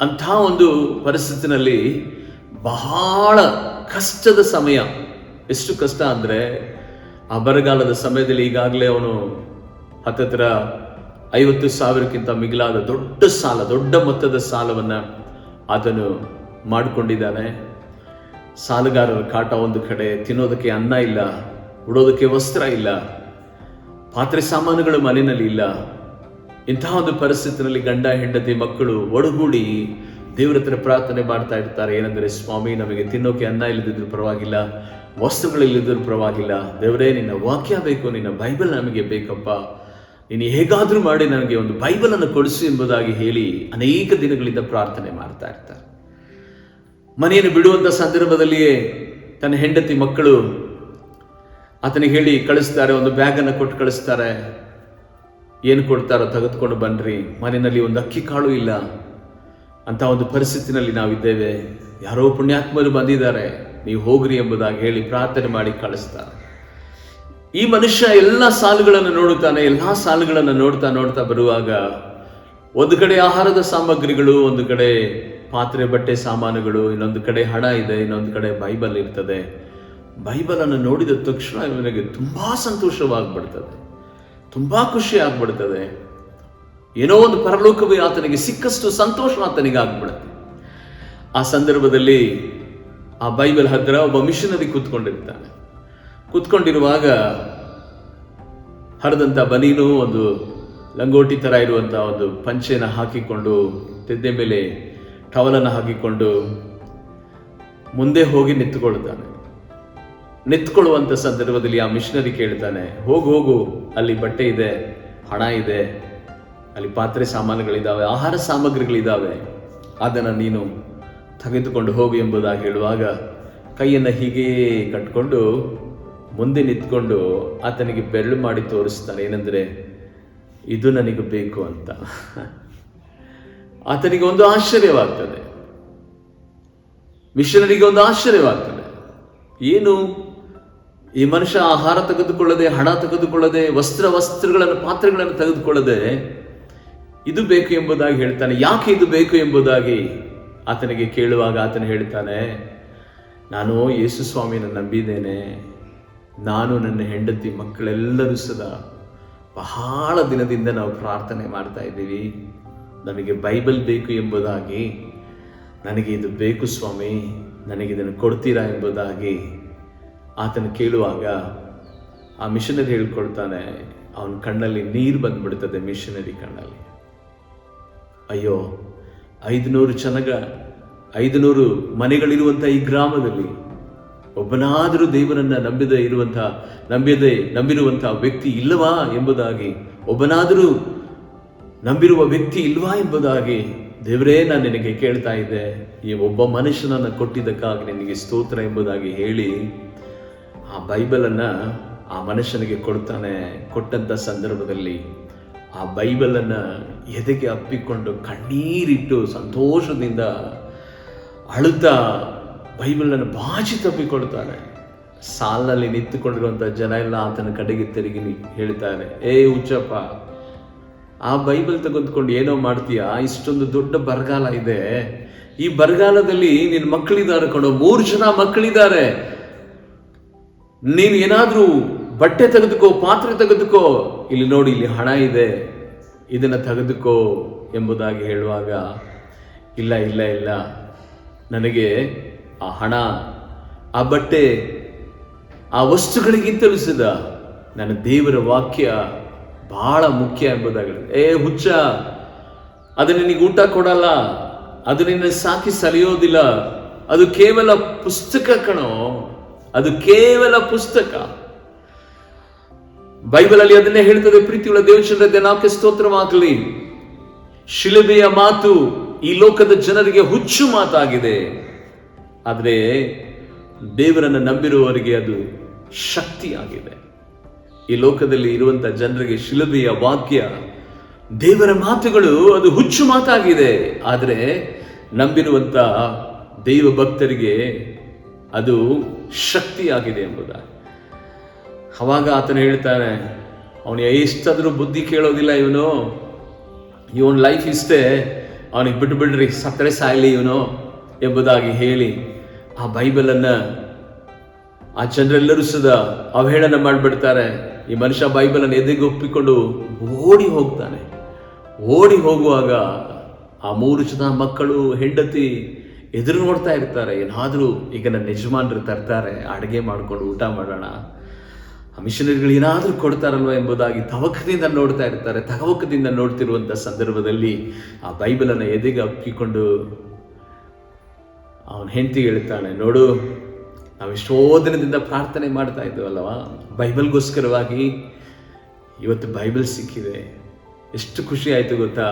ಅಂಥ ಒಂದು ಪರಿಸ್ಥಿತಿನಲ್ಲಿ ಬಹಳ ಕಷ್ಟದ ಸಮಯ. ಎಷ್ಟು ಕಷ್ಟ ಅಂದರೆ ಆ ಬರಗಾಲದ ಸಮಯದಲ್ಲಿ ಈಗಾಗಲೇ ಅವನು ಹತ್ತಿರ 50,000ಕ್ಕಿಂತ ಮಿಗಿಲಾದ ದೊಡ್ಡ ಮೊತ್ತದ ಸಾಲವನ್ನು ಆತನು ಮಾಡಿಕೊಂಡಿದ್ದಾನೆ. ಸಾಲಗಾರರ ಕಾಟ ಒಂದು ಕಡೆ, ತಿನ್ನೋದಕ್ಕೆ ಅನ್ನ ಇಲ್ಲ, ಉಡೋದಕ್ಕೆ ವಸ್ತ್ರ ಇಲ್ಲ, ಪಾತ್ರೆ ಸಾಮಾನುಗಳು ಮನೆಯಲ್ಲಿ ಇಲ್ಲ. ಇಂತಹ ಒಂದು ಪರಿಸ್ಥಿತಿಯಲ್ಲಿ ಗಂಡ ಹೆಂಡತಿ ಮಕ್ಕಳು ಒಡಗೂಡಿ ದೇವರ ಹತ್ರ ಪ್ರಾರ್ಥನೆ ಮಾಡ್ತಾ ಇರ್ತಾರೆ. ಏನಂದರೆ, ಸ್ವಾಮಿ, ನಮಗೆ ತಿನ್ನೋಕೆ ಅನ್ನ ಇಲ್ಲದಿದ್ರು ಪರವಾಗಿಲ್ಲ, ವಸ್ತುಗಳಿಲ್ಲದಿದ್ರು ಪರವಾಗಿಲ್ಲ, ದೇವರೇ ನಿನ್ನ ವಾಕ್ಯ ಬೇಕು, ನಿನ್ನ ಬೈಬಲ್ ನಮಗೆ ಬೇಕಪ್ಪ, ನೀನು ಹೇಗಾದರೂ ಮಾಡಿ ನನಗೆ ಒಂದು ಬೈಬಲನ್ನು ಕೊಡಿಸು ಎಂಬುದಾಗಿ ಹೇಳಿ ಅನೇಕ ದಿನಗಳಿಂದ ಪ್ರಾರ್ಥನೆ ಮಾಡ್ತಾ ಇರ್ತಾರೆ. ಮನೆಯನ್ನು ಬಿಡುವಂಥ ಸಂದರ್ಭದಲ್ಲಿಯೇ ತನ್ನ ಹೆಂಡತಿ ಮಕ್ಕಳು ಆತನಿಗೆ ಹೇಳಿ ಕಳಿಸ್ತಾರೆ, ಒಂದು ಬ್ಯಾಗನ್ನು ಕೊಟ್ಟು ಕಳಿಸ್ತಾರೆ. ಏನು ಕೊಡ್ತಾರೋ ತೆಗೆದುಕೊಂಡು ಬನ್ನಿರಿ, ಮನೆಯಲ್ಲಿ ಒಂದು ಅಕ್ಕಿ ಕಾಳು ಇಲ್ಲ ಅಂತ ಒಂದು ಪರಿಸ್ಥಿತಿನಲ್ಲಿ ನಾವಿದ್ದೇವೆ, ಯಾರೋ ಪುಣ್ಯಾತ್ಮರು ಬಂದಿದ್ದಾರೆ, ನೀವು ಹೋಗ್ರಿ ಎಂಬುದಾಗಿ ಹೇಳಿ ಪ್ರಾರ್ಥನೆ ಮಾಡಿ ಕಳಿಸ್ತಾರೆ. ಈ ಮನುಷ್ಯ ಎಲ್ಲ ಸಾಲುಗಳನ್ನು ನೋಡುತ್ತಾನೆ. ಎಲ್ಲ ಸಾಲುಗಳನ್ನು ನೋಡ್ತಾ ಬರುವಾಗ ಒಂದು ಕಡೆ ಆಹಾರದ ಸಾಮಗ್ರಿಗಳು, ಒಂದು ಕಡೆ ಪಾತ್ರೆ ಬಟ್ಟೆ ಸಾಮಾನುಗಳು, ಇನ್ನೊಂದು ಕಡೆ ಹಣ ಇದೆ, ಇನ್ನೊಂದು ಕಡೆ ಬೈಬಲ್ ಇರ್ತದೆ. ಬೈಬಲನ್ನು ನೋಡಿದ ತಕ್ಷಣ ಇವನಿಗೆ ತುಂಬಾ ಸಂತೋಷವಾಗ್ಬಿಡ್ತದೆ, ತುಂಬಾ ಖುಷಿ ಆಗ್ಬಿಡ್ತದೆ. ಏನೋ ಒಂದು ಪರಲೋಕವೇ ಆತನಿಗೆ ಸಿಕ್ಕಷ್ಟು ಸಂತೋಷ ಆತನಿಗೆ ಆಗ್ಬಿಡುತ್ತೆ. ಆ ಸಂದರ್ಭದಲ್ಲಿ ಆ ಬೈಬಲ್ ಹತ್ರ ಒಬ್ಬ ಮಿಷನರಿ ಕೂತ್ಕೊಂಡಿರುವಾಗ ಹರಿದಂಥ ಬನೀನು, ಒಂದು ಲಂಗೋಟಿ ಥರ ಇರುವಂಥ ಒಂದು ಪಂಚೆನ ಹಾಕಿಕೊಂಡು, ತೆದ್ದೆ ಮೇಲೆ ಟವಲನ್ನು ಹಾಕಿಕೊಂಡು ಮುಂದೆ ಹೋಗಿ ನಿಂತ್ಕೊಳ್ಳುವಂಥ ಸಂದರ್ಭದಲ್ಲಿ ಆ ಮಿಷನರಿ ಕೇಳ್ತಾನೆ, ಹೋಗು, ಅಲ್ಲಿ ಬಟ್ಟೆ ಇದೆ, ಹಣ ಇದೆ, ಅಲ್ಲಿ ಪಾತ್ರೆ ಸಾಮಾನುಗಳಿದ್ದಾವೆ, ಆಹಾರ ಸಾಮಗ್ರಿಗಳಿದ್ದಾವೆ, ಅದನ್ನು ನೀನು ತೆಗೆದುಕೊಂಡು ಹೋಗು ಎಂಬುದಾಗಿ ಹೇಳುವಾಗ ಕೈಯನ್ನು ಹೀಗೇ ಕಟ್ಕೊಂಡು ಮುಂದೆ ನಿಂತ್ಕೊಂಡು ಆತನಿಗೆ ಬೆರಳು ಮಾಡಿ ತೋರಿಸ್ತಾನೆ. ಏನಂದರೆ, ಇದು ನನಗೆ ಬೇಕು ಅಂತ. ಆತನಿಗೆ ಒಂದು ಆಶ್ಚರ್ಯವಾಗ್ತದೆ, ಮಿಷನರಿಗೆ ಒಂದು ಆಶ್ಚರ್ಯವಾಗ್ತದೆ. ಏನು, ಈ ಮನುಷ್ಯ ಆಹಾರ ತೆಗೆದುಕೊಳ್ಳದೆ, ಹಣ ತೆಗೆದುಕೊಳ್ಳದೆ, ಪಾತ್ರೆಗಳನ್ನು ತೆಗೆದುಕೊಳ್ಳದೆ ಇದು ಬೇಕು ಎಂಬುದಾಗಿ ಹೇಳ್ತಾನೆ. ಯಾಕೆ ಇದು ಬೇಕು ಎಂಬುದಾಗಿ ಆತನಿಗೆ ಕೇಳುವಾಗ ಆತನು ಹೇಳ್ತಾನೆ, ನಾನು ಯೇಸು ಸ್ವಾಮಿಯನ್ನು ನಂಬಿದ್ದೇನೆ, ನಾನು ನನ್ನ ಹೆಂಡತಿ ಮಕ್ಕಳೆಲ್ಲರೂ ಸದಾ ಬಹಳ ದಿನದಿಂದ ನಾವು ಪ್ರಾರ್ಥನೆ ಮಾಡ್ತಾ ಇದ್ದೀವಿ, ನಮಗೆ ಬೈಬಲ್ ಬೇಕು ಎಂಬುದಾಗಿ, ನನಗೆ ಇದು ಬೇಕು ಸ್ವಾಮಿ, ನನಗೆ ಇದನ್ನು ಕೊಡ್ತೀರಾ ಎಂಬುದಾಗಿ ಆತನು ಕೇಳುವಾಗ ಆ ಮಿಷನರಿ ಹೇಳ್ಕೊಳ್ತಾನೆ. ಅವನ ಕಣ್ಣಲ್ಲಿ ನೀರು ಬಂದ್ಬಿಡ್ತದೆ, ಮಿಷನರಿ ಕಣ್ಣಲ್ಲಿ. ಅಯ್ಯೋ, 500 ಮನೆಗಳಿರುವಂಥ ಈ ಗ್ರಾಮದಲ್ಲಿ ಒಬ್ಬನಾದರೂ ದೇವರನ್ನ ನಂಬಿರುವಂಥ ವ್ಯಕ್ತಿ ಇಲ್ಲವಾ ಎಂಬುದಾಗಿ, ಒಬ್ಬನಾದರೂ ನಂಬಿರುವ ವ್ಯಕ್ತಿ ಇಲ್ವಾ ಎಂಬುದಾಗಿ, ದೇವರೇ, ನಾನು ನಿನಗೆ ಕೇಳ್ತಾ ಇದ್ದೆ, ಈ ಒಬ್ಬ ಮನುಷ್ಯನನ್ನು ಕೊಟ್ಟಿದ್ದಕ್ಕಾಗಿ ನಿನಗೆ ಸ್ತೋತ್ರ ಎಂಬುದಾಗಿ ಹೇಳಿ ಆ ಬೈಬಲನ್ನು ಆ ಮನುಷ್ಯನಿಗೆ ಕೊಡ್ತಾನೆ. ಕೊಟ್ಟಂಥ ಸಂದರ್ಭದಲ್ಲಿ ಆ ಬೈಬಲನ್ನು ಎದೆಗೆ ಅಪ್ಪಿಕೊಂಡು ಕಣ್ಣೀರಿಟ್ಟು ಸಂತೋಷದಿಂದ ಅಳುತ್ತಾ ಬೈಬಲನ್ನು ಬಾಚಿ ತಪ್ಪಿಕೊಡ್ತಾನೆ. ಸಾಲಿನಲ್ಲಿ ನಿಂತುಕೊಂಡಿರುವಂಥ ಜನ ಎಲ್ಲ ಆತನ ಕಡೆಗೆ ತಿರುಗಿ ಹೇಳ್ತಾರೆ, ಏ ಹುಚ್ಚಪ್ಪ, ಆ ಬೈಬಲ್ ತೆಗೆದುಕೊಂಡು ಏನೋ ಮಾಡ್ತೀಯಾ, ಇಷ್ಟೊಂದು ದೊಡ್ಡ ಬರಗಾಲ ಇದೆ, ಈ ಬರಗಾಲದಲ್ಲಿ ನಿನ್ನ ಮಕ್ಕಳಿದ್ದಾರೆ ಕಣೋ, 3 ಜನ ಮಕ್ಕಳಿದ್ದಾರೆ, ನೀನು ಏನಾದ್ರೂ ಬಟ್ಟೆ ತೆಗೆದುಕೋ, ಪಾತ್ರೆ ತೆಗೆದುಕೋ, ಇಲ್ಲಿ ನೋಡಿ, ಇಲ್ಲಿ ಹಣ ಇದೆ, ಇದನ್ನ ತೆಗೆದುಕೋ ಎಂಬುದಾಗಿ ಹೇಳುವಾಗ, ಇಲ್ಲ, ನನಗೆ ಆ ಹಣ, ಆ ಬಟ್ಟೆ, ಆ ವಸ್ತುಗಳಿಗಿಂತಲೂ ಸದ ನನ್ನ ದೇವರ ವಾಕ್ಯ ಬಹಳ ಮುಖ್ಯ ಎಂಬುದಾಗಿ. ಏ ಹುಚ್ಚ, ಅದು ನಿನಗೆ ಊಟ ಕೊಡಲ್ಲ, ಅದು ನಿನ್ನ ಸಾಕಿ ಸರಿಯೋದಿಲ್ಲ, ಅದು ಕೇವಲ ಪುಸ್ತಕ ಕಣೋ, ಅದು ಕೇವಲ ಪುಸ್ತಕ. ಬೈಬಲ್ ಅಲ್ಲಿ ಅದನ್ನೇ ಹೇಳ್ತದೆ. ಪ್ರೀತಿಯುಳ್ಳ ದೇವಚಂದ್ರ ನಾಲ್ಕು ಸ್ತೋತ್ರವಾಗಲಿ. ಶಿಲುಬೆಯ ಮಾತು ಈ ಲೋಕದ ಜನರಿಗೆ ಹುಚ್ಚು ಮಾತಾಗಿದೆ, ಆದರೆ ದೇವರನ್ನು ನಂಬಿರುವವರಿಗೆ ಅದು ಶಕ್ತಿಯಾಗಿದೆ. ಈ ಲೋಕದಲ್ಲಿ ಇರುವಂತ ಜನರಿಗೆ ಶಿಲುಬೆಯ ವಾಕ್ಯ, ದೇವರ ಮಾತುಗಳು ಅದು ಹುಚ್ಚು ಮಾತಾಗಿದೆ, ಆದರೆ ನಂಬಿರುವಂತ ದೈವ ಭಕ್ತರಿಗೆ ಅದು ಶಕ್ತಿಯಾಗಿದೆ ಎಂಬುದಾಗಿ. ಅವಾಗ ಆತನು ಹೇಳ್ತಾನೆ, ಅವನು ಎಷ್ಟಾದರೂ ಬುದ್ಧಿ ಕೇಳೋದಿಲ್ಲ, ಇವನ ಲೈಫ್ ಇಷ್ಟೇ, ಅವನಿಗೆ ಬಿಟ್ಟು ಬಿಡ್ರಿ, ಸತ್ತರೆ ಸಾಯಲಿ ಇವನು ಎಂಬುದಾಗಿ ಹೇಳಿ ಆ ಬೈಬಲನ್ನು ಆ ಜನರೆಲ್ಲರೂ ಸುದ ಅವಹೇಳನ ಮಾಡಿಬಿಡ್ತಾರೆ. ಈ ಮನುಷ್ಯ ಬೈಬಲನ್ನು ಎದೆಗೆ ಒಪ್ಪಿಕೊಂಡು ಓಡಿ ಹೋಗ್ತಾನೆ. ಓಡಿ ಹೋಗುವಾಗ ಆ 3 ಜನ ಮಕ್ಕಳು ಹೆಂಡತಿ ಎದುರು ನೋಡ್ತಾ ಇರ್ತಾರೆ. ಏನಾದರೂ ಈಗ ನನ್ನ ಯಜಮಾನರು ತರ್ತಾರೆ, ಅಡುಗೆ ಮಾಡಿಕೊಂಡು ಊಟ ಮಾಡೋಣ, ಆ ಮಿಷನರಿಗಳು ಏನಾದರೂ ಕೊಡ್ತಾರಲ್ವ ಎಂಬುದಾಗಿ ತವಕದಿಂದ ನೋಡ್ತಾ ಇರ್ತಾರೆ. ತವಕದಿಂದ ನೋಡ್ತಿರುವಂಥ ಸಂದರ್ಭದಲ್ಲಿ ಆ ಬೈಬಲನ್ನು ಎದೆಗೆ ಅಪ್ಪಿಕೊಂಡು ಅವನ ಹೆಂಡತಿಗೆ ಹೇಳ್ತಾನೆ, ನೋಡು, ನಾವು ಎಷ್ಟೋ ದಿನದಿಂದ ಪ್ರಾರ್ಥನೆ ಮಾಡ್ತಾ ಇದ್ದೇವಲ್ಲವಾ, ಬೈಬಲ್ಗೋಸ್ಕರವಾಗಿ ಇವತ್ತು ಬೈಬಲ್ ಸಿಕ್ಕಿದೆ. ಎಷ್ಟು ಖುಷಿ ಆಯಿತು ಗೊತ್ತಾ.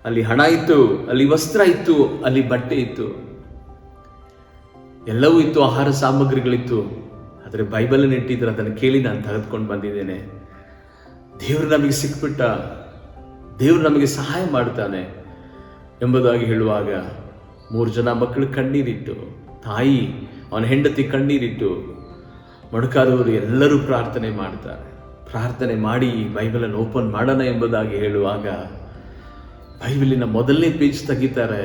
ಅಲ್ಲಿ ಹಣ ಇತ್ತು, ಅಲ್ಲಿ ವಸ್ತ್ರ ಇತ್ತು, ಅಲ್ಲಿ ಬಟ್ಟೆ ಇತ್ತು, ಎಲ್ಲವೂ ಇತ್ತು, ಆಹಾರ ಸಾಮಗ್ರಿಗಳಿತ್ತು. ಆದರೆ ಬೈಬಲನ್ನು ಇಟ್ಟಿದ್ರೆ ಅದನ್ನು ಕೇಳಿ ನಾನು ತೆಗೆದುಕೊಂಡು ಬಂದಿದ್ದೇನೆ. ದೇವರು ನಮಗೆ ಸಿಕ್ಬಿಟ್ಟ, ದೇವರು ನಮಗೆ ಸಹಾಯ ಮಾಡ್ತಾನೆ ಎಂಬುದಾಗಿ ಹೇಳುವಾಗ 3 ಜನ ಮಕ್ಕಳು ಕಣ್ಣೀರಿಟ್ಟು, ತಾಯಿ ಅವನ ಹೆಂಡತಿ ಕಣ್ಣೀರಿಟ್ಟು, ಮೊಣಕಾಲವರು ಎಲ್ಲರೂ ಪ್ರಾರ್ಥನೆ ಮಾಡ್ತಾರೆ. ಪ್ರಾರ್ಥನೆ ಮಾಡಿ ಬೈಬಲನ್ನು ಓಪನ್ ಮಾಡೋಣ ಎಂಬುದಾಗಿ ಹೇಳುವಾಗ ಬೈಬಲಿನ ಮೊದಲನೇ ಪೇಜ್ ತೆಗಿತಾರೆ.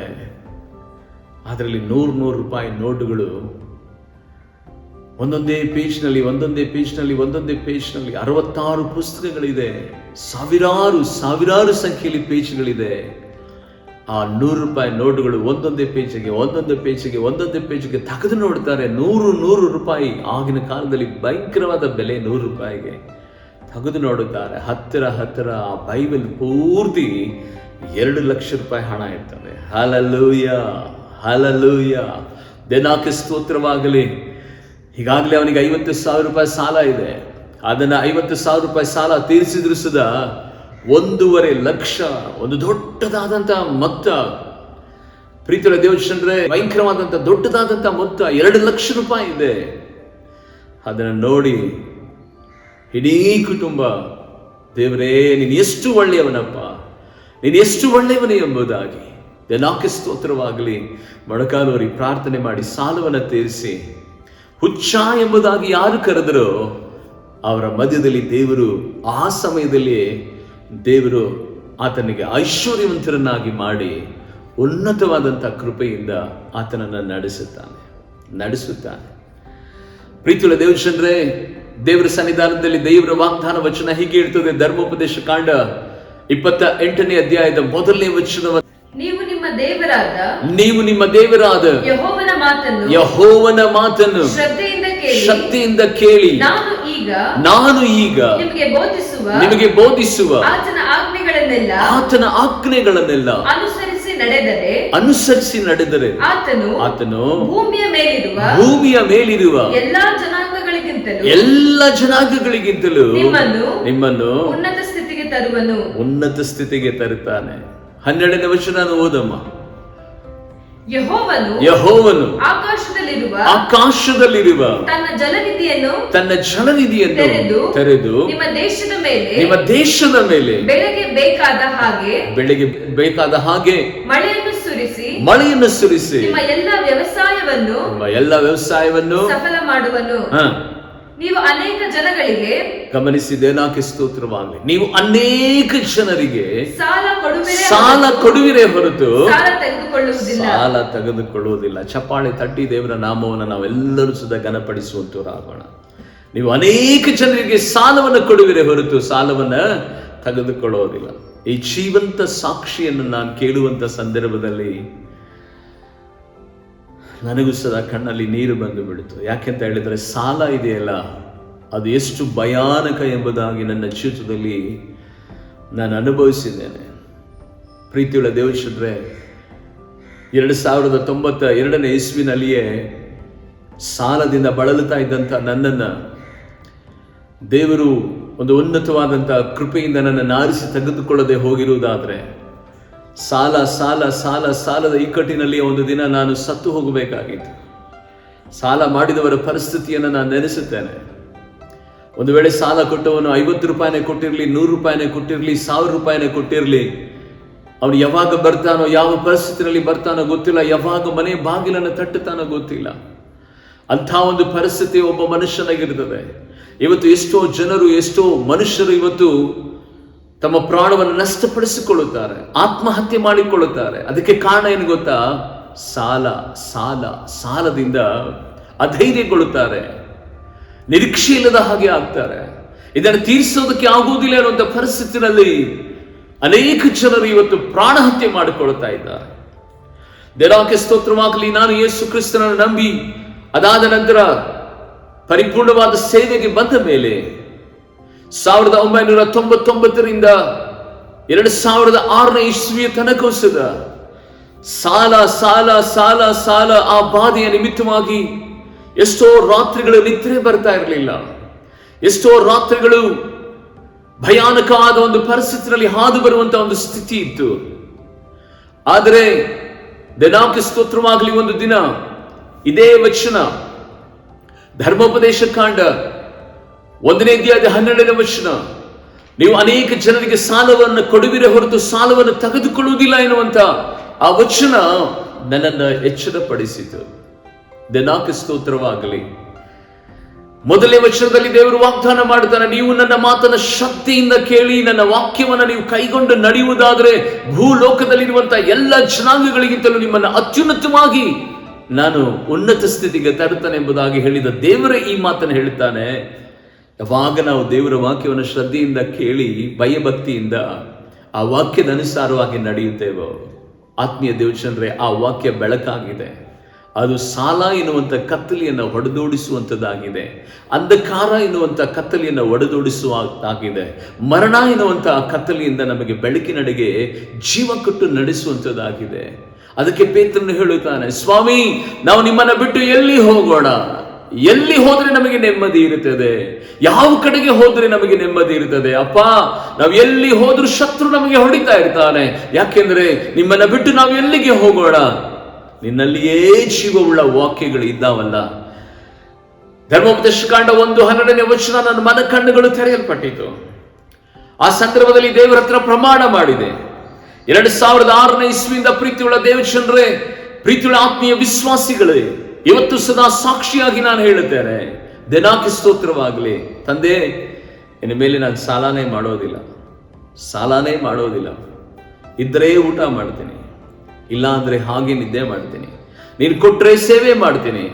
ಅದರಲ್ಲಿ 100 ರೂಪಾಯಿ ನೋಟುಗಳು ಒಂದೊಂದೇ ಪೇಜ್ನಲ್ಲಿ 66 ಪುಸ್ತಕಗಳಿದೆ. ಸಾವಿರಾರು ಸಂಖ್ಯೆಯಲ್ಲಿ ಪೇಜ್ಗಳಿದೆ. ಆ 100 ರೂಪಾಯಿ ನೋಟುಗಳು ಒಂದೊಂದೇ ಪೇಜಿಗೆ ತೆಗೆದು ನೋಡ್ತಾರೆ. 100 ರೂಪಾಯಿ, ಆಗಿನ ಕಾಲದಲ್ಲಿ ಭಯಂಕರವಾದ ಬೆಲೆ 100 ರೂಪಾಯಿಗೆ. ತೆಗೆದು ನೋಡುತ್ತಾರೆ. ಹತ್ತಿರ ಆ ಬೈಬಲ್ ಪೂರ್ತಿ 2 ಲಕ್ಷ ರೂಪಾಯಿ ಹಣ ಇರ್ತದೆ. ಹಲ್ಲೆಲೂಯಾ, ದೇವರಿಗೆ ಸ್ತೋತ್ರವಾಗಲಿ. ಈಗಾಗಲೇ ಅವನಿಗೆ 50,000 ರೂಪಾಯಿ ಸಾಲ ಇದೆ. ಅದನ್ನ 50,000 ರೂಪಾಯಿ ಸಾಲ ತೀರಿಸಿದ್ರು ಸುದ 1.5 ಲಕ್ಷ, ಒಂದು ದೊಡ್ಡದಾದಂತ ಮೊತ್ತ. ಪ್ರೀತಿಯ ದೇವಜನರೇ, ಭಯಂಕರವಾದಂತ ದೊಡ್ಡದಾದಂತ ಮೊತ್ತ 2 ಲಕ್ಷ ರೂಪಾಯಿ ಇದೆ. ಅದನ್ನು ನೋಡಿ ಇಡೀ ಕುಟುಂಬ, ದೇವರೇ ನೀನು ಎಷ್ಟು ಒಳ್ಳೆಯವನಪ್ಪ, ನೀನು ಎಷ್ಟು ಒಳ್ಳೆಯವನೇ ಎಂಬುದಾಗಿ ದೇವರಿಗೆ ಸ್ತೋತ್ರವಾಗಲಿ. ಮೊಣಕಾಲೂರಿ ಪ್ರಾರ್ಥನೆ ಮಾಡಿ ಸಾಲವನ್ನು ತೀರಿಸಿ, ಹುಚ್ಚ ಎಂಬುದಾಗಿ ಯಾರು ಕರೆದರೋ ಅವರ ಮಧ್ಯದಲ್ಲಿ ದೇವರು ಆ ಸಮಯದಲ್ಲಿ ದೇವರು ಆತನಿಗೆ ಐಶ್ವರ್ಯವಂತರನ್ನಾಗಿ ಮಾಡಿ ಉನ್ನತವಾದಂಥ ಕೃಪೆಯಿಂದ ಆತನನ್ನು ನಡೆಸುತ್ತಾನೆ. ಪ್ರೀತಿಯುಳ್ಳ ದೇವಜನರೇ, ದೇವರ ಸನ್ನಿಧಾನದಲ್ಲಿ ದೇವರ ವಾಗ್ದಾನ ವಚನ ಹೀಗೆ ಹೇಳ್ತದೆ. ಧರ್ಮೋಪದೇಶ ಕಾಂಡ 28ನೇ ಅಧ್ಯಾಯದ 1ನೇ ವಚನ, ನೀವು ನಿಮ್ಮ ದೇವರಾದ ಯೆಹೋವನ ಮಾತನ್ನು ಶ್ರದ್ಧೆಯಿಂದ ಕೇಳಿ ನಾನು ಈಗ ನಿಮಗೆ ಬೋಧಿಸುವ ಆತನ ಆಜ್ಞೆಗಳನ್ನೆಲ್ಲ ಅನುಸರಿಸಿ ನಡೆದರೆ ಆತನು ಭೂಮಿಯ ಮೇಲಿರುವ ಎಲ್ಲ ಜನಾಂಗಗಳಿಗಿಂತಲೂ ನಿಮ್ಮನ್ನು ಉನ್ನತ ಸ್ಥಿತಿಗೆ ತರುತ್ತಾನೆ. 12ನೇ ವಚನ ಓದಮ್ಮ. ಯೆಹೋವನು ಆಕಾಶದಲ್ಲಿರುವ ತನ್ನ ಜಲನಿಧಿಯನ್ನು ತೆರೆದು ನಿಮ್ಮ ದೇಶದ ಮೇಲೆ ಬೆಳೆಗೆ ಬೇಕಾದ ಹಾಗೆ ಮಳೆಯನ್ನು ಸುರಿಸಿ ನಿಮ್ಮ ಎಲ್ಲ ವ್ಯವಸಾಯವನ್ನು ಸಫಲ ಮಾಡುವನು. ನೀವು ಅನೇಕ ಜನಗಳಿಗೆ, ಗಮನಿಸಿದ್ದೇನಾಕೆ ಸ್ತೋತ್ರವಾಗಲಿ, ನೀವು ಅನೇಕ ಜನರಿಗೆ ಸಾಲ ಕೊಡುವಿರೇ ಹೊರತು ಸಾಲ ತೆಗೆದುಕೊಳ್ಳುವುದಿಲ್ಲ. ಚಪ್ಪಾಳೆ ತಟ್ಟಿ ದೇವರ ನಾಮವನ್ನು ನಾವೆಲ್ಲರೂ ಸುದ ಘನಪಡಿಸುವಂತವರಾಗೋಣ. ನೀವು ಅನೇಕ ಜನರಿಗೆ ಸಾಲವನ್ನು ಕೊಡುವಿರೇ ಹೊರತು ಸಾಲವನ್ನು ತೆಗೆದುಕೊಳ್ಳುವುದಿಲ್ಲ. ಈ ಜೀವಂತ ಸಾಕ್ಷಿಯನ್ನು ನಾನು ಕೇಳುವಂತ ಸಂದರ್ಭದಲ್ಲಿ ನನಗೂ ಸದಾ ಕಣ್ಣಲ್ಲಿ ನೀರು ಬಂದು ಬಿಡ್ತು. ಯಾಕೆಂತ ಹೇಳಿದರೆ, ಸಾಲ ಇದೆಯಲ್ಲ ಅದು ಎಷ್ಟು ಭಯಾನಕ ಎಂಬುದಾಗಿ ನನ್ನ ಜೀವಿತದಲ್ಲಿ ನಾನು ಅನುಭವಿಸಿದ್ದೇನೆ. ಪ್ರೀತಿಯುಳ್ಳ ದೇವಜನರೇ, 2092ನೇ ಇಸ್ವಿನಲ್ಲಿಯೇ ಸಾಲದಿಂದ ಬಳಲುತ್ತಾ ಇದ್ದಂಥ ನನ್ನನ್ನು ದೇವರು ಒಂದು ಉನ್ನತವಾದಂಥ ಕೃಪೆಯಿಂದ ನನ್ನನ್ನು ಆರಿಸಿ ತೆಗೆದುಕೊಳ್ಳದೆ ಹೋಗಿರುವುದಾದರೆ, ಸಾಲದ ಇಕ್ಕಟ್ಟಿನಲ್ಲಿ ಒಂದು ದಿನ ನಾನು ಸತ್ತು ಹೋಗಬೇಕಾಗಿತ್ತು. ಸಾಲ ಮಾಡಿದವರ ಪರಿಸ್ಥಿತಿಯನ್ನು ನಾನು ನೆನೆಸುತ್ತೇನೆ. ಒಂದು ವೇಳೆ ಸಾಲ ಕೊಟ್ಟವನು 50 ರೂಪಾಯಿನೇ ಕೊಟ್ಟಿರಲಿ, 100 ರೂಪಾಯಿನೇ ಕೊಟ್ಟಿರಲಿ, 1000 ರೂಪಾಯಿನೇ ಕೊಟ್ಟಿರಲಿ, ಅವನು ಯಾವಾಗ ಬರ್ತಾನೋ, ಯಾವ ಪರಿಸ್ಥಿತಿಯಲ್ಲಿ ಬರ್ತಾನೋ ಗೊತ್ತಿಲ್ಲ, ಯಾವಾಗ ಮನೆ ಬಾಗಿಲನ್ನು ತಟ್ಟುತ್ತಾನೋ ಗೊತ್ತಿಲ್ಲ. ಅಂಥ ಒಂದು ಪರಿಸ್ಥಿತಿ ಒಬ್ಬ ಮನುಷ್ಯನಾಗಿರ್ತದೆ. ಇವತ್ತು ಎಷ್ಟೋ ಜನರು, ಎಷ್ಟೋ ಮನುಷ್ಯರು ಇವತ್ತು ತಮ್ಮ ಪ್ರಾಣವನ್ನು ನಷ್ಟಪಡಿಸಿಕೊಳ್ಳುತ್ತಾರೆ, ಆತ್ಮಹತ್ಯೆ ಮಾಡಿಕೊಳ್ಳುತ್ತಾರೆ. ಅದಕ್ಕೆ ಕಾರಣ ಏನು ಗೊತ್ತಾ? ಸಾಲದಿಂದ ಅಧೈರ್ಯಗೊಳ್ಳುತ್ತಾರೆ, ನಿರೀಕ್ಷೆ ಇಲ್ಲದ ಹಾಗೆ ಆಗ್ತಾರೆ. ಇದನ್ನು ತೀರಿಸೋದಕ್ಕೆ ಆಗುವುದಿಲ್ಲ ಅನ್ನುವಂಥ ಪರಿಸ್ಥಿತಿನಲ್ಲಿ ಅನೇಕ ಜನರು ಇವತ್ತು ಪ್ರಾಣ ಹತ್ಯೆ ಮಾಡಿಕೊಳ್ತಾ ಇದ್ದಾರೆ. ದೇವರಿಗೆ ಸ್ತೋತ್ರವಾಗಲಿ. ನಾನು ಯೇಸು ಕ್ರಿಸ್ತನನ್ನು ನಂಬಿ ಅದಾದ ನಂತರ ಪರಿಪೂರ್ಣವಾದ ಸೇವೆಗೆ ಬಂದ ಮೇಲೆ 1999ರಿಂದ 2006ನೇ ಇಸ್ವಿಯ ತನಕ ಸಾಲ ಆ ಬಾಧೆಯ ನಿಮಿತ್ತವಾಗಿ ಎಷ್ಟೋ ರಾತ್ರಿಗಳು ನಿದ್ರೆ ಬರ್ತಾ ಇರಲಿಲ್ಲ. ಎಷ್ಟೋ ರಾತ್ರಿಗಳು ಭಯಾನಕವಾದ ಒಂದು ಪರಿಸ್ಥಿತಿಯಲ್ಲಿ ಹಾದು ಬರುವಂತಹ ಒಂದು ಸ್ಥಿತಿ ಇತ್ತು. ಆದರೆ ದೇವರಿಗೆ ಸ್ತೋತ್ರವಾಗಲಿ, ಒಂದು ದಿನ ಇದೇ ವಚನ ಧರ್ಮೋಪದೇಶ ಕಾಂಡ 1ನೇ ಅಧ್ಯಾಯದ 12ನೇ ವಚನ, ನೀವು ಅನೇಕ ಜನರಿಗೆ ಸಾಲವನ್ನು ಕೊಡುವಿರೆ ಹೊರತು ಸಾಲವನ್ನು ತೆಗೆದುಕೊಳ್ಳುವುದಿಲ್ಲ ಎನ್ನುವಂತ ಆ ವಚನ ನನ್ನನ್ನು ಎಚ್ಚರಪಡಿಸಿತು. ದೇವರಿಗೆ ಸ್ತೋತ್ರವಾಗಲಿ. ಮೊದಲನೇ ವಚನದಲ್ಲಿ ದೇವರು ವಾಗ್ದಾನ ಮಾಡುತ್ತಾನೆ, ನೀವು ನನ್ನ ಮಾತನ್ನ ಶ್ರದ್ಧೆಯಿಂದ ಕೇಳಿ ನನ್ನ ವಾಕ್ಯವನ್ನು ನೀವು ಕೈಗೊಂಡು ನಡೆಯುವುದಾದರೆ ಭೂಲೋಕದಲ್ಲಿರುವಂತಹ ಎಲ್ಲ ಜನಾಂಗಗಳಿಗಿಂತಲೂ ನಿಮ್ಮನ್ನು ಅತ್ಯುನ್ನತವಾಗಿ ನಾನು ಉನ್ನತ ಸ್ಥಿತಿಗೆ ತರುತ್ತಾನೆ ಎಂಬುದಾಗಿ ಹೇಳಿದ ದೇವರೇ ಈ ಮಾತನ್ನು ಹೇಳುತ್ತಾನೆ. ಯಾವಾಗ ನಾವು ದೇವರ ವಾಕ್ಯವನ್ನು ಶ್ರದ್ಧೆಯಿಂದ ಕೇಳಿ ಭಯಭಕ್ತಿಯಿಂದ ಆ ವಾಕ್ಯದ ಅನುಸಾರವಾಗಿ ನಡೆಯುತ್ತೇವೋ, ಆತ್ಮೀಯ ದೇವಜನರೇ, ಆ ವಾಕ್ಯ ಬೆಳಕಾಗಿದೆ. ಅದು ಸಾಲ ಎನ್ನುವಂಥ ಕತ್ತಲೆಯನ್ನು ಹೊಡೆದೋಡಿಸುವಂಥದ್ದಾಗಿದೆ. ಅಂಧಕಾರ ಎನ್ನುವಂಥ ಕತ್ತಲೆಯನ್ನು ಹೊಡೆದೋಡಿಸುವಂತಾಗಿದೆ. ಮರಣ ಎನ್ನುವಂಥ ಕತ್ತಲೆಯಿಂದ ನಮಗೆ ಬೆಳಕಿನಡೆಗೆ ಜೀವ ಕೊಟ್ಟು ನಡೆಸುವಂಥದ್ದಾಗಿದೆ. ಅದಕ್ಕೆ ಪೇತ್ರನು ಹೇಳುತ್ತಾನೆ, ಸ್ವಾಮಿ, ನಾವು ನಿಮ್ಮನ್ನ ಬಿಟ್ಟು ಎಲ್ಲಿ ಹೋಗೋಣ? ಎಲ್ಲಿ ಹೋದ್ರೆ ನಮಗೆ ನೆಮ್ಮದಿ ಇರುತ್ತದೆ? ಯಾವ ಕಡೆಗೆ ಹೋದ್ರೆ ನಮಗೆ ನೆಮ್ಮದಿ ಇರುತ್ತದೆ? ಅಪ್ಪ, ನಾವು ಎಲ್ಲಿ ಹೋದ್ರೂ ಶತ್ರು ನಮಗೆ ಹೊಡಿತಾ ಇರ್ತಾನೆ. ಯಾಕೆಂದ್ರೆ ನಿಮ್ಮನ್ನ ಬಿಟ್ಟು ನಾವು ಎಲ್ಲಿಗೆ ಹೋಗೋಣ? ನಿನ್ನಲ್ಲಿಯೇ ಜೀವವುಳ್ಳ ವಾಕ್ಯಗಳು ಇದ್ದಾವಲ್ಲ. ಧರ್ಮೋಪದೇಶ ಕಾಂಡ 1:12ನೇ ವಚನ, ನನ್ನ ಮನ ಕಣ್ಣುಗಳು ತೆರೆಯಲ್ಪಟ್ಟಿತು. ಆ ಸಂದರ್ಭದಲ್ಲಿ ದೇವರ ಹತ್ರ ಪ್ರಮಾಣ ಮಾಡಿದೆ. 2006ನೇ ಇಸ್ವಿಯಿಂದ ಪ್ರೀತಿಯುಳ್ಳ ದೇವಜನರೇ, ಪ್ರೀತಿಯುಳ್ಳ ಆತ್ಮೀಯ ವಿಶ್ವಾಸಿಗಳೇ, ಇವತ್ತು ಸದಾ ಸಾಕ್ಷಿಯಾಗಿ ನಾನು ಹೇಳುತ್ತೇನೆ, ದೇವರಿಗೆ ಸ್ತೋತ್ರವಾಗಲಿ. ತಂದೆ, ಇನ್ನು ಮೇಲೆ ನಾನು ಸಾಲನೇ ಮಾಡೋದಿಲ್ಲ. ಇದ್ದರೆ ಊಟ ಮಾಡ್ತೀನಿ, ಇಲ್ಲ ಅಂದ್ರೆ ಹಾಗೆ ನಿದ್ದೆ ಮಾಡ್ತೀನಿ. ನೀನು ಕೊಟ್ರೆ ಸೇವೆ ಮಾಡ್ತೀನಿ,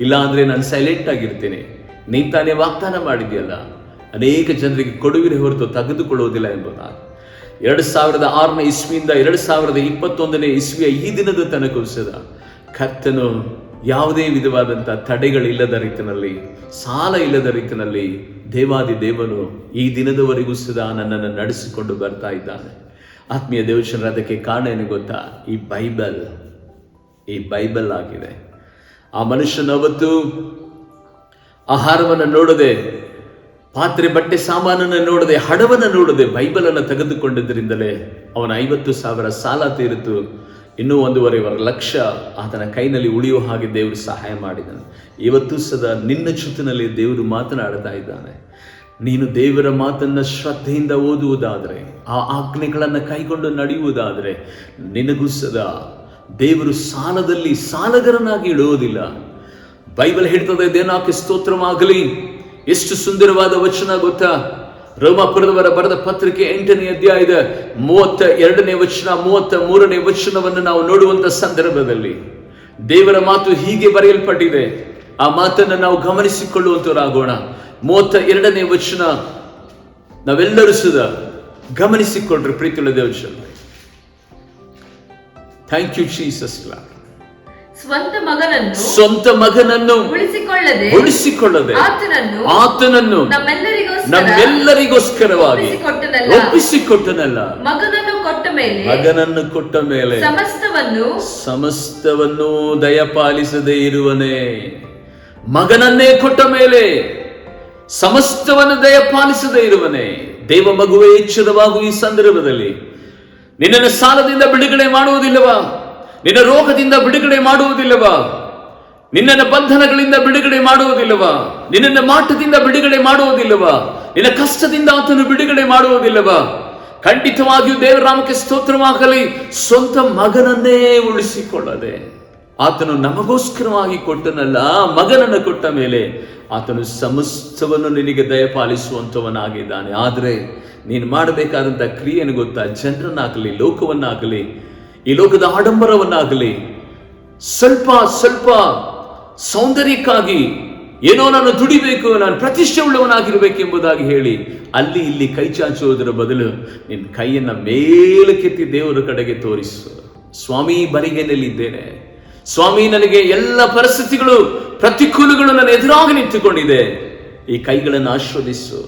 ಇಲ್ಲ ಅಂದ್ರೆ ನಾನು ಸೈಲೆಂಟ್ ಆಗಿರ್ತೀನಿ. ನೀನ್ ತಾನೇ ವಾಗ್ದಾನ ಮಾಡಿದ್ಯಲ್ಲ, ಅನೇಕ ಜನರಿಗೆ ಕೊಡುವಿರೆ ಹೊರತು ತೆಗೆದುಕೊಳ್ಳುವುದಿಲ್ಲ ಎಂಬುದಾಗಿ. 2006ನೇ ಇಸ್ವಿಯಿಂದ 2021ನೇ ಇಸ್ವಿಯ ಈ ದಿನದ ತನಕ ಕರ್ತನು ಯಾವುದೇ ವಿಧವಾದಂಥ ತಡೆಗಳಿಲ್ಲದ ರೀತಿಯಲ್ಲಿ, ಸಾಲ ಇಲ್ಲದ ರೀತಿಯಲ್ಲಿ ದೇವಾದಿ ದೇವನು ಈ ದಿನದವರೆಗೂ ಸದಾ ನನ್ನನ್ನು ನಡೆಸಿಕೊಂಡು ಬರ್ತಾ ಇದ್ದಾನೆ. ಆತ್ಮೀಯ ದೇವಜನರ, ಅದಕ್ಕೆ ಕಾರಣ ಏನು ಗೊತ್ತಾ? ಈ ಬೈಬಲ್ ಆಗಿದೆ. ಆ ಮನುಷ್ಯನ ಅವತ್ತು ಆಹಾರವನ್ನು ನೋಡದೆ, ಪಾತ್ರೆ ಬಟ್ಟೆ ಸಾಮಾನನ್ನು ನೋಡದೆ, ಹಣವನ್ನು ನೋಡದೆ ಬೈಬಲನ್ನು ತೆಗೆದುಕೊಂಡಿದ್ದರಿಂದಲೇ ಅವನ 50,000 ಸಾಲ ತೀರಿತು. ಇನ್ನೂ 1.5 ಲಕ್ಷ ಆತನ ಕೈನಲ್ಲಿ ಉಳಿಯುವ ಹಾಗೆ ದೇವರು ಸಹಾಯ ಮಾಡಿದನು. ಇವತ್ತು ಸದಾ ನಿನ್ನ ಜೊತೆಯಲ್ಲಿ ದೇವರು ಮಾತನಾಡ್ತಾ ಇದ್ದಾನೆ. ನೀನು ದೇವರ ಮಾತನ್ನ ಶ್ರದ್ಧೆಯಿಂದ ಓದುವುದಾದರೆ, ಆ ಆಜ್ಞೆಗಳನ್ನು ಕೈಗೊಂಡು ನಡೆಯುವುದಾದರೆ, ನಿನಗೂ ಸದಾ ದೇವರು ಸಾಲದಲ್ಲಿ ಸಾಲಗರನಾಗಿ ಇಡುವುದಿಲ್ಲ. ಬೈಬಲ್ ಹೇಳ್ತದೆ, ದೇವರಿಗೆ ಸ್ತೋತ್ರವಾಗಲಿ. ಎಷ್ಟು ಸುಂದರವಾದ ವಚನ ಗೊತ್ತಾ? ರೋಮಾಪುರದವರ ಬರೆದ ಪತ್ರಿಕೆ 8ನೇ ಅಧ್ಯಾಯದ 32ನೇ ವಚನ, 33ನೇ ವಚನವನ್ನು ನಾವು ನೋಡುವಂತ ಸಂದರ್ಭದಲ್ಲಿ ದೇವರ ಮಾತು ಹೀಗೆ ಬರೆಯಲ್ಪಟ್ಟಿದೆ. ಆ ಮಾತನ್ನು ನಾವು ಗಮನಿಸಿಕೊಳ್ಳುವಂತವರಾಗೋಣ. 32ನೇ ವಚನ ನಾವೆಲ್ಲರೂ ಸದಾ ಗಮನಿಸಿಕೊಂಡ್ರೆ ಪ್ರೀತಿಯುಳ್ಳ ದೇವಜನ. Thank you Jesus. ಸ್ವಂತ ಮಗನನ್ನು ಉಳಿಸಿಕೊಳ್ಳದೆ ಆತನನ್ನು ನಮ್ಮೆಲ್ಲರಿಗೋಸ್ಕರವಾಗಿ ಒಪ್ಪಿಸಿಕೊಟ್ಟನಲ್ಲ. ಮಗನನ್ನು ಕೊಟ್ಟ ಮೇಲೆ ಸಮಸ್ತವನ್ನು ದಯಪಾಲಿಸದೇ ಇರುವನೇ. ಮಗನನ್ನೇ ಕೊಟ್ಟ ಮೇಲೆ ಸಮಸ್ತವನ್ನು ದಯಪಾಲಿಸದೇ ಇರುವನೇ. ದೇವ ಮಗುವೇ, ಎಚ್ಚರವಾಗು. ಈ ಸಂದರ್ಭದಲ್ಲಿ ನಿನ್ನನ್ನು ಸಾಲದಿಂದ ಬಿಡುಗಡೆ ಮಾಡುವುದಿಲ್ಲವಾ? ನಿನ್ನ ರೋಗದಿಂದ ಬಿಡುಗಡೆ ಮಾಡುವುದಿಲ್ಲವಾ? ನಿನ್ನನ್ನು ಬಂಧನಗಳಿಂದ ಬಿಡುಗಡೆ ಮಾಡುವುದಿಲ್ಲವಾ? ನಿನ್ನನ್ನು ಮಾಟದಿಂದ ಬಿಡುಗಡೆ ಮಾಡುವುದಿಲ್ಲವಾ? ನಿನ್ನ ಕಷ್ಟದಿಂದ ಆತನು ಬಿಡುಗಡೆ ಮಾಡುವುದಿಲ್ಲವಾ? ಖಂಡಿತವಾಗಿಯೂ ದೇವರಾಮಕ್ಕೆ ಸ್ತೋತ್ರವಾಗಲಿ. ಸ್ವಂತ ಮಗನನ್ನೇ ಉಳಿಸಿಕೊಳ್ಳದೆ ಆತನು ನಮಗೋಸ್ಕರವಾಗಿ ಕೊಟ್ಟನಲ್ಲ. ಮಗನನ್ನು ಕೊಟ್ಟ ಮೇಲೆ ಆತನು ಸಮಸ್ತವನ್ನು ನಿನಗೆ ದಯಪಾಲಿಸುವಂತವನಾಗಿದ್ದಾನೆ. ಆದರೆ ನೀನು ಮಾಡಬೇಕಾದಂಥ ಕ್ರಿಯೆಯನ್ನು ಗೊತ್ತಾ? ಜನರನ್ನಾಗಲಿ, ಲೋಕವನ್ನಾಗಲಿ, ಈ ಲೋಕದ ಆಡಂಬರವನ್ನಾಗಲಿ ಸ್ವಲ್ಪ ಸ್ವಲ್ಪ ಸೌಂದರ್ಯಕ್ಕಾಗಿ ಏನೋ ನಾನು ದುಡಿಬೇಕು, ನಾನು ಪ್ರತಿಷ್ಠೆ ಉಳ್ಳವನಾಗಿರ್ಬೇಕೆಂಬುದಾಗಿ ಹೇಳಿ ಅಲ್ಲಿ ಇಲ್ಲಿ ಕೈ ಚಾಚುವುದರ ಬದಲು ನಿನ್ನ ಕೈಯನ್ನ ಮೇಲಕ್ಕೆತ್ತಿ ದೇವರ ಕಡೆಗೆ ತೋರಿಸು. ಸ್ವಾಮಿ, ಬರಿಗೈನಲ್ಲಿದ್ದೇನೆ ಸ್ವಾಮಿ, ನನಗೆ ಎಲ್ಲ ಪರಿಸ್ಥಿತಿಗಳು ಪ್ರತಿಕೂಲಗಳು ನನ್ನ ಎದುರಾಗಿ ನಿಂತುಕೊಂಡಿದೆ. ಈ ಕೈಗಳನ್ನು ಆಶೀರ್ವದಿಸು,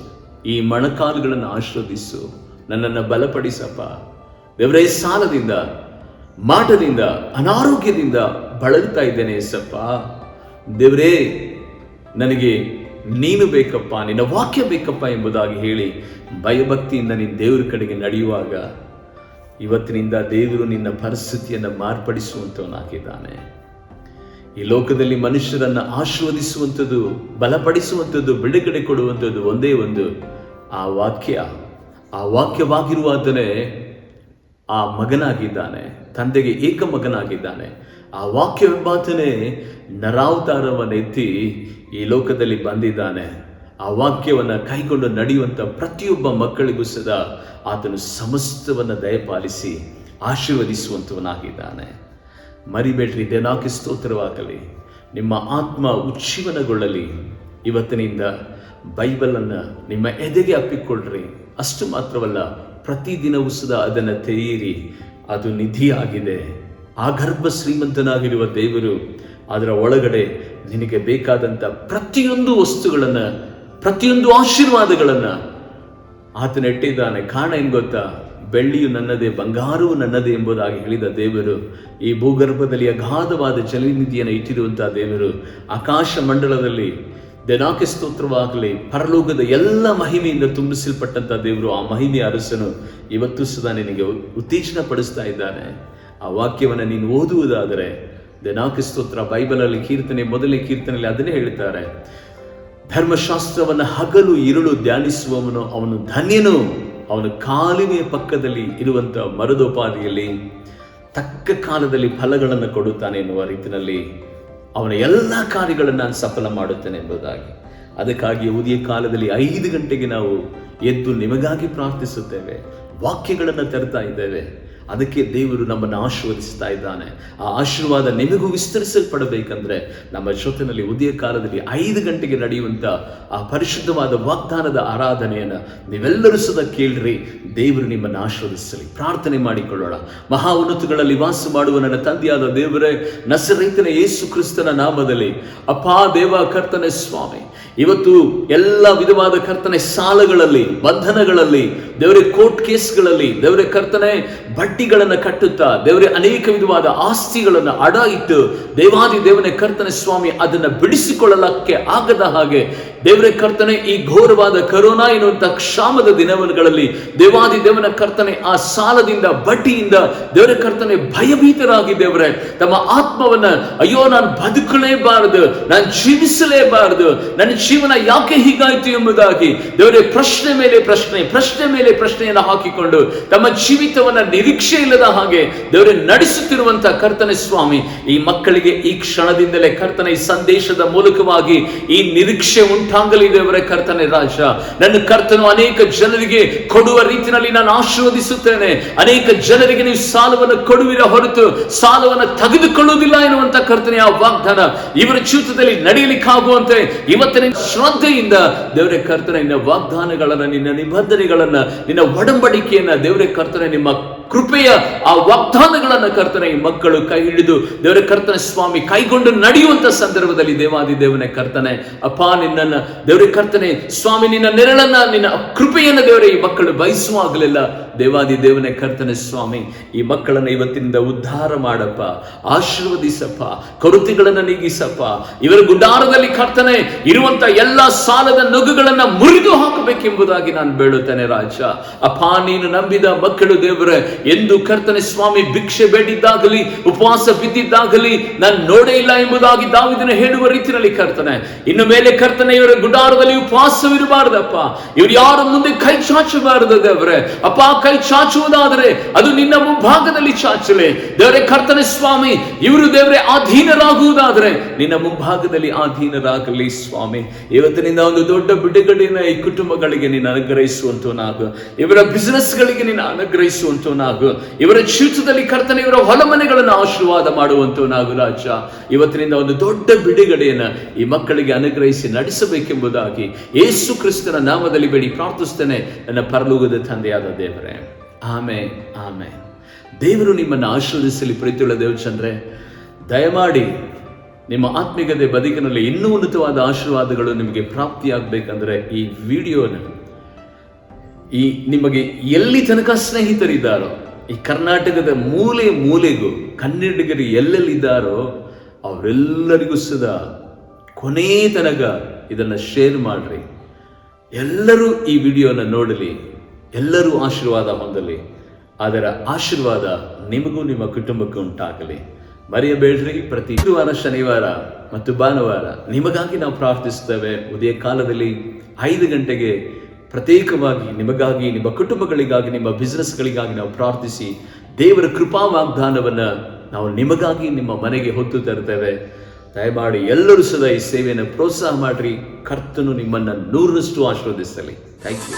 ಈ ಮೊಣಕಾಲುಗಳನ್ನು ಆಶೀರ್ವದಿಸು, ನನ್ನನ್ನು ಬಲಪಡಿಸಪ್ಪ ದೇವರೇ. ಸಾಲದಿಂದ, ಮಾಟದಿಂದ, ಅನಾರೋಗ್ಯದಿಂದ ಬಳಲ್ತಾ ಇದ್ದೇನೆ ಏಸಪ್ಪ. ದೇವರೇ, ನನಗೆ ನೀನು ಬೇಕಪ್ಪ, ನಿನ್ನ ವಾಕ್ಯ ಬೇಕಪ್ಪ ಎಂಬುದಾಗಿ ಹೇಳಿ ಭಯಭಕ್ತಿಯಿಂದ ನೀನು ದೇವರ ಕಡೆಗೆ ನಡೆಯುವಾಗ ಇವತ್ತಿನಿಂದ ದೇವರು ನಿನ್ನ ಪರಿಸ್ಥಿತಿಯನ್ನು ಮಾರ್ಪಡಿಸುವಂತವನಾಗಿದ್ದಾನೆ. ಈ ಲೋಕದಲ್ಲಿ ಮನುಷ್ಯರನ್ನು ಆಶೀರ್ವದಿಸುವಂಥದ್ದು, ಬಲಪಡಿಸುವಂಥದ್ದು, ಬಿಡುಗಡೆ ಕೊಡುವಂಥದ್ದು ಒಂದೇ ಒಂದು ಆ ವಾಕ್ಯವಾಗಿರುವಾತನೇ ಆ ಮಗನಾಗಿದ್ದಾನೆ, ತಂದೆಗೆ ಏಕ ಮಗನಾಗಿದ್ದಾನೆ. ಆ ವಾಕ್ಯವೆಂಬಾತನೇ ನರಾವತಾರವನ್ನೆತ್ತಿ ಈ ಲೋಕದಲ್ಲಿ ಬಂದಿದ್ದಾನೆ. ಆ ವಾಕ್ಯವನ್ನು ಕೈಗೊಂಡು ನಡೆಯುವಂಥ ಪ್ರತಿಯೊಬ್ಬ ಮಕ್ಕಳಿಗೂ ಸದಾ ಆತನು ಸಮಸ್ತವನ್ನು ದಯಪಾಲಿಸಿ ಆಶೀರ್ವದಿಸುವಂಥವನಾಗಿದ್ದಾನೆ. ಮರಿಬೇಡ್ರಿ, ದೇನಾಕಿ ಸ್ತೋತ್ರವಾಗಲಿ. ನಿಮ್ಮ ಆತ್ಮ ಉಜ್ಜೀವನಗೊಳ್ಳಲಿ. ಇವತ್ತಿನಿಂದ ಬೈಬಲನ್ನು ನಿಮ್ಮ ಎದೆಗೆ ಅಪ್ಪಿಕೊಳ್ಳ್ರಿ. ಅಷ್ಟು ಮಾತ್ರವಲ್ಲ, ಪ್ರತಿದಿನವೂ ಸದಾ ಅದನ್ನು ತೆರೆಯಿರಿ. ಅದು ನಿಧಿಯಾಗಿದೆ. ಆ ಗರ್ಭ ಶ್ರೀಮಂತನಾಗಿರುವ ದೇವರು ಅದರ ಒಳಗಡೆ ನಿನಗೆ ಬೇಕಾದಂಥ ಪ್ರತಿಯೊಂದು ವಸ್ತುಗಳನ್ನು, ಪ್ರತಿಯೊಂದು ಆಶೀರ್ವಾದಗಳನ್ನು ಆತನ ಇಟ್ಟಿದ್ದಾನೆ. ಕಾರಣ ಏನು ಗೊತ್ತಾ? ಬೆಳ್ಳಿಯು ನನ್ನದೇ, ಬಂಗಾರವು ನನ್ನದೇ ಎಂಬುದಾಗಿ ಹೇಳಿದ ದೇವರು ಈ ಭೂಗರ್ಭದಲ್ಲಿ ಅಗಾಧವಾದ ಜಲನಿಧಿಯನ್ನು ಇಟ್ಟಿರುವಂತಹ ದೇವರು, ಆಕಾಶ ಮಂಡಲದಲ್ಲಿ ದೇನಾಕೆ ಸ್ತೋತ್ರವಾಗಲಿ, ಪರಲೋಕದ ಎಲ್ಲ ಮಹಿಮೆಯಿಂದ ತುಂಬಿಸಲ್ಪಟ್ಟಂಥ ದೇವರು, ಆ ಮಹಿಮೆಯ ಅರಸನು ಇವತ್ತು ಸದಾ ನಿನಗೆ ಉತ್ತೇಜನ ಪಡಿಸ್ತಾ ಇದ್ದಾನೆ. ಆ ವಾಕ್ಯವನ್ನು ನೀನು ಓದುವುದಾದರೆ ದೇನಾಕೆ ಸ್ತೋತ್ರ. ಬೈಬಲಲ್ಲಿ ಕೀರ್ತನೆ, ಮೊದಲನೇ ಕೀರ್ತನೆಯಲ್ಲಿ ಅದನ್ನೇ ಹೇಳ್ತಾರೆ, ಧರ್ಮಶಾಸ್ತ್ರವನ್ನು ಹಗಲು ಇರುಳು ಧ್ಯಾನಿಸುವವನು ಅವನು ಧನ್ಯನು. ಅವನು ಕಾಲುವೆಯ ಪಕ್ಕದಲ್ಲಿ ಇರುವಂಥ ಮರದೋಪಾದಿಯಲ್ಲಿ ತಕ್ಕ ಕಾಲದಲ್ಲಿ ಫಲಗಳನ್ನು ಕೊಡುತ್ತಾನೆ ಎನ್ನುವ ರೀತಿಯಲ್ಲಿ ಅವನ ಎಲ್ಲ ಕಾರ್ಯಗಳನ್ನು ನಾನು ಸಫಲ ಮಾಡುತ್ತೇನೆ ಎಂಬುದಾಗಿ. ಅದಕ್ಕಾಗಿ ಉದಯ ಕಾಲದಲ್ಲಿ 5 ಗಂಟೆಗೆ ನಾವು ಎದ್ದು ನಿಮಗಾಗಿ ಪ್ರಾರ್ಥಿಸುತ್ತೇವೆ, ವಾಕ್ಯಗಳನ್ನು ತರ್ತಾ ಇದ್ದೇವೆ. ಅದಕ್ಕೆ ದೇವರು ನಮ್ಮನ್ನು ಆಶೀರ್ವದಿಸ್ತಾ ಇದ್ದಾನೆ. ಆ ಆಶೀರ್ವಾದ ನಿಮಗೂ ವಿಸ್ತರಿಸಲ್ಪಡಬೇಕಂದ್ರೆ ನಮ್ಮ ಜೊತೆಯಲ್ಲಿ ಉದಯ ಕಾಲದಲ್ಲಿ 5 ಗಂಟೆಗೆ ನಡೆಯುವಂಥ ಆ ಪರಿಶುದ್ಧವಾದ ವಾಗ್ದಾನದ ಆರಾಧನೆಯನ್ನು ನೀವೆಲ್ಲರೂ ಸದಾ ಕೇಳ್ರಿ. ದೇವರು ನಿಮ್ಮನ್ನು ಆಶೀರ್ವದಿಸಲಿ. ಪ್ರಾರ್ಥನೆ ಮಾಡಿಕೊಳ್ಳೋಣ. ಮಹಾ ಉನ್ನತಗಳಲ್ಲಿ ವಾಸ ಮಾಡುವ ನನ್ನ ತಂದೆಯಾದ ದೇವರೇ, ನಸರೇತನ ಯೇಸು ಕ್ರಿಸ್ತನ ನಾಮದಲ್ಲಿ ಅಪ್ಪಾ ದೇವ ಕರ್ತನೆ ಸ್ವಾಮಿ, ಇವತ್ತು ಎಲ್ಲ ವಿಧವಾದ ಕರ್ತನೆ ಸಾಲಗಳಲ್ಲಿ, ಬಂಧನಗಳಲ್ಲಿ, ದೇವರೇ ಕೋರ್ಟ್ ಕೇಸ್ಗಳಲ್ಲಿ, ದೇವರೇ ಕರ್ತನೆ ಬಡ್ಡಿಗಳನ್ನು ಕಟ್ಟುತ್ತಾ, ದೇವರೇ ಅನೇಕ ವಿಧವಾದ ಆಸ್ತಿಗಳನ್ನು ಅಡ ಇಟ್ಟು ದೇವಾದಿ ದೇವನೇ ಕರ್ತನೆ ಸ್ವಾಮಿ ಅದನ್ನು ಬಿಡಿಸಿಕೊಳ್ಳಲಕ್ಕೆ ಆಗದ ಹಾಗೆ ದೇವರೇ ಕರ್ತನೆ ಈ ಘೋರವಾದ ಕರೋನಾ ಎನ್ನುವಂಥ ಕ್ಷಾಮದ ದಿನಗಳಲ್ಲಿ ದೇವಾದಿ ದೇವನ ಕರ್ತನೆ ಆ ಸಾಲದಿಂದ, ಬಡ್ಡಿಯಿಂದ ದೇವರೇ ಕರ್ತನೆ ಭಯಭೀತರಾಗಿ ದೇವರೇ ತಮ್ಮ ಆತ್ಮವನ್ನ, ಅಯ್ಯೋ ನಾನು ಬದುಕಲೇಬಾರದು, ನಾನು ಜೀವಿಸಲೇಬಾರದು, ನನ್ನ ಜೀವನ ಯಾಕೆ ಹೀಗಾಯ್ತು ಎಂಬುದಾಗಿ ದೇವರೇ ಪ್ರಶ್ನೆ ಮೇಲೆ ಪ್ರಶ್ನೆ, ಪ್ರಶ್ನೆ ಮೇಲೆ ಪ್ರಶ್ನೆಯನ್ನು ಹಾಕಿಕೊಂಡು ತಮ್ಮ ಜೀವಿತವನ್ನ ನಿರೀಕ್ಷೆ ಇಲ್ಲದ ಹಾಗೆ ದೇವರೇ ನಡೆಸುತ್ತಿರುವಂತಹ ಕರ್ತನೆ ಸ್ವಾಮಿ, ಈ ಮಕ್ಕಳಿಗೆ ಈ ಕ್ಷಣದಿಂದಲೇ ಕರ್ತನೆ ಈ ಸಂದೇಶದ ಮೂಲಕವಾಗಿ ಈ ನಿರೀಕ್ಷೆ ಉಂಟಾಗಲಿ ದೇವರೇ ಕರ್ತನೆ ರಾಜ. ನನ್ನ ಕರ್ತನು ಅನೇಕ ಜನರಿಗೆ ಕೊಡುವ ರೀತಿಯಲ್ಲಿ ನಾನು ಆಶೀರ್ವದಿಸುತ್ತೇನೆ. ಅನೇಕ ಜನರಿಗೆ ನೀವು ಸಾಲವನ್ನು ಕೊಡುವಿರ ಹೊರತು ಸಾಲವನ್ನು ತೆಗೆದುಕೊಳ್ಳುವುದಿಲ್ಲ ಎನ್ನುವಂತ ಕರ್ತನೆ ಆ ವಾಗ್ದಾನ ಇವರ ಜೀವಿತದಲ್ಲಿ ನಡೆಯಲಿಕ್ಕಾಗುವಂತೆ ಇವತ್ತಿನ ಶ್ರದ್ಧೆಯಿಂದ ದೇವರೇ ಕರ್ತನೆ ನಿನ್ನ ವಾಗ್ದಾನಗಳನ್ನ, ನಿನ್ನ ನಿಬಂಧನೆಗಳನ್ನ, ನಿನ್ನ ಒಡಂಬಡಿಕೆಯನ್ನ ದೇವರೇ ಕರ್ತನೆ ನಿಮ್ಮ ಕೃಪೆಯ ಆ ವಾಗ್ದಾನಗಳನ್ನ ಕರ್ತನೆ ಈ ಮಕ್ಕಳು ಕೈ ಹಿಡಿದು ದೇವರ ಕರ್ತನೆ ಸ್ವಾಮಿ ಕೈಗೊಂಡು ನಡೆಯುವಂತ ಸಂದರ್ಭದಲ್ಲಿ ದೇವಾದಿ ದೇವನೇ ಕರ್ತನೆ ಅಪ್ಪ ನಿನ್ನನ್ನ ದೇವರ ಕರ್ತನೆ ಸ್ವಾಮಿ ನಿನ್ನ ನೆರಳನ್ನ, ನಿನ್ನ ಕೃಪೆಯನ್ನ ದೇವರೇ ಈ ಮಕ್ಕಳು ಬಯಸುವಾಗಲಿಲ್ಲ. ದೇವಾದಿ ದೇವನೇ ಕರ್ತನೆ ಸ್ವಾಮಿ ಈ ಮಕ್ಕಳನ್ನ ಇವತ್ತಿನಿಂದ ಉದ್ಧಾರ ಮಾಡಪ್ಪ, ಆಶೀರ್ವದಿಸಪ್ಪ, ಕೊರತೆಗಳನ್ನ ನೀಗಿಸಪ್ಪ. ಇವರ ಗುಡಾರದಲ್ಲಿ ಕರ್ತನೆ ಇರುವಂತ ಎಲ್ಲ ಸಾಲದ ನೊಗುಗಳನ್ನ ಮುರಿದು ಹಾಕಬೇಕೆಂಬುದಾಗಿ ನಾನು ಬೇಡುತ್ತೇನೆ ರಾಜ. ಅಪ್ಪ ನೀನು ನಂಬಿದ ಮಕ್ಕಳು ದೇವರೇ ಎಂದು ಕರ್ತನೆ ಸ್ವಾಮಿ ಭಿಕ್ಷೆ ಬೇಡಿದ್ದಾಗಲಿ, ಉಪವಾಸ ಬಿದ್ದಿದ್ದಾಗಲಿ ನಾನು ನೋಡೇ ಇಲ್ಲ ಎಂಬುದಾಗಿ ದಾವೀದನು ಹೇಳುವ ರೀತಿಯಲ್ಲಿ ಕರ್ತನೆ ಇನ್ನು ಮೇಲೆ ಕರ್ತನೆ ಇವರ ಗುಡಾರದಲ್ಲಿ ಉಪವಾಸವಿರಬಾರದಪ್ಪ, ಇವರು ಯಾರ ಮುಂದೆ ಕೈ ಚಾಚಬಾರದು ದೇವರೇ. ಅಪ್ಪ ಕೈ ಚಾಚುವುದಾದರೆ ಅದು ನಿನ್ನ ಮುಂಭಾಗದಲ್ಲಿ ಚಾಚಲೆ ದೇವರೇ ಕರ್ತನೆ ಸ್ವಾಮಿ. ಇವರು ದೇವರೇ ಆಧೀನರಾಗುವುದಾದರೆ ನಿನ್ನ ಮುಂಭಾಗದಲ್ಲಿ ಆಧೀನರಾಗಲಿ ಸ್ವಾಮಿ. ಇವತ್ತಿನಿಂದ ಒಂದು ದೊಡ್ಡ ಬಿಡುಗಡೆಯನ್ನು ಈ ಕುಟುಂಬಗಳಿಗೆ ನೀನು ಅನುಗ್ರಹಿಸುವಂತವನಾಗು, ಇವರ ಬಿಸಿನೆಸ್ ಗಳಿಗೆ ನೀನು ಅನುಗ್ರಹಿಸುವಂತವನಾಗು ಮಾಡುವಂತವನಾಗು. ಇವರ ಜೀವಿತದಲ್ಲಿ ಕರ್ತನೆ ಇವರ ಹೊಲಮನೆಗಳನ್ನು ಆಶೀರ್ವಾದ ಮಾಡುವಂತವನಾಗು ರಾಜ. ಇವತ್ತಿನಿಂದ ಒಂದು ದೊಡ್ಡ ಬಿಡುಗಡೆಯನ್ನ ಈ ಮಕ್ಕಳಿಗೆ ಅನುಗ್ರಹಿಸಿ ನಡೆಸಬೇಕೆಂಬುದಾಗಿ ಯೇಸು ಕ್ರಿಸ್ತನ ನಾಮದಲ್ಲಿ ಬೇಡಿ ಪ್ರಾರ್ಥಿಸ್ತೇನೆ ನನ್ನ ಪರಲೋಕದ ತಂದೆಯಾದ ದೇವರೇ. Amen, amen. ದೇವರು ನಿಮ್ಮನ್ನು ಆಶೀರ್ವದಿಸಲಿ. ಪ್ರೀತಿಯುಳ್ಳ ದೇವಚಂದ್ರೆ, ದಯಮಾಡಿ ನಿಮ್ಮ ಆತ್ಮಿಕತೆ ಬದುಕಿನಲ್ಲಿ ಇನ್ನೂ ಉನ್ನತವಾದ ಆಶೀರ್ವಾದಗಳು ನಿಮಗೆ ಪ್ರಾಪ್ತಿಯಾಗಬೇಕಂದ್ರೆ ಈ ವಿಡಿಯೋನ ನಿಮಗೆ ಎಲ್ಲಿ ತನಕ ಸ್ನೇಹಿತರಿದ್ದಾರೋ, ಈ ಕರ್ನಾಟಕದ ಮೂಲೆ ಮೂಲೆಗೂ ಕನ್ನಡಿಗರು ಎಲ್ಲೆಲ್ಲಿದ್ದಾರೋ ಅವರೆಲ್ಲರಿಗೂ ಸದಾ ಕೊನೆ ತನಕ ಇದನ್ನು ಶೇರ್ ಮಾಡ್ರಿ. ಎಲ್ಲರೂ ಈ ವಿಡಿಯೋನ ನೋಡಲಿ, ಎಲ್ಲರೂ ಆಶೀರ್ವಾದ ಹೊಂದಲಿ. ಅದರ ಆಶೀರ್ವಾದ ನಿಮಗೂ ನಿಮ್ಮ ಕುಟುಂಬಕ್ಕೂ ಉಂಟಾಗಲಿ. ಮರೆಯಬೇಡ್ರಿ, ಪ್ರತಿ ಗುರುವಾರ, ಶನಿವಾರ ಮತ್ತು ಭಾನುವಾರ ನಿಮಗಾಗಿ ನಾವು ಪ್ರಾರ್ಥಿಸ್ತೇವೆ. ಉದಯ ಕಾಲದಲ್ಲಿ 5 ಗಂಟೆಗೆ ಪ್ರತ್ಯೇಕವಾಗಿ ನಿಮಗಾಗಿ, ನಿಮ್ಮ ಕುಟುಂಬಗಳಿಗಾಗಿ, ನಿಮ್ಮ ಬಿಸ್ನೆಸ್ಗಳಿಗಾಗಿ ನಾವು ಪ್ರಾರ್ಥಿಸಿ ದೇವರ ಕೃಪಾ ವಾಗ್ದಾನವನ್ನು ನಾವು ನಿಮಗಾಗಿ ನಿಮ್ಮ ಮನೆಗೆ ಹೊತ್ತು ತರ್ತೇವೆ. ದಯಮಾಡಿ ಎಲ್ಲರೂ ಸದಾ ಈ ಸೇವೆಯನ್ನು ಪ್ರೋತ್ಸಾಹ ಮಾಡ್ರಿ. ಕರ್ತನು ನಿಮ್ಮನ್ನು 100ರಷ್ಟು ಆಶೀರ್ವದಿಸಲಿ. Thank you.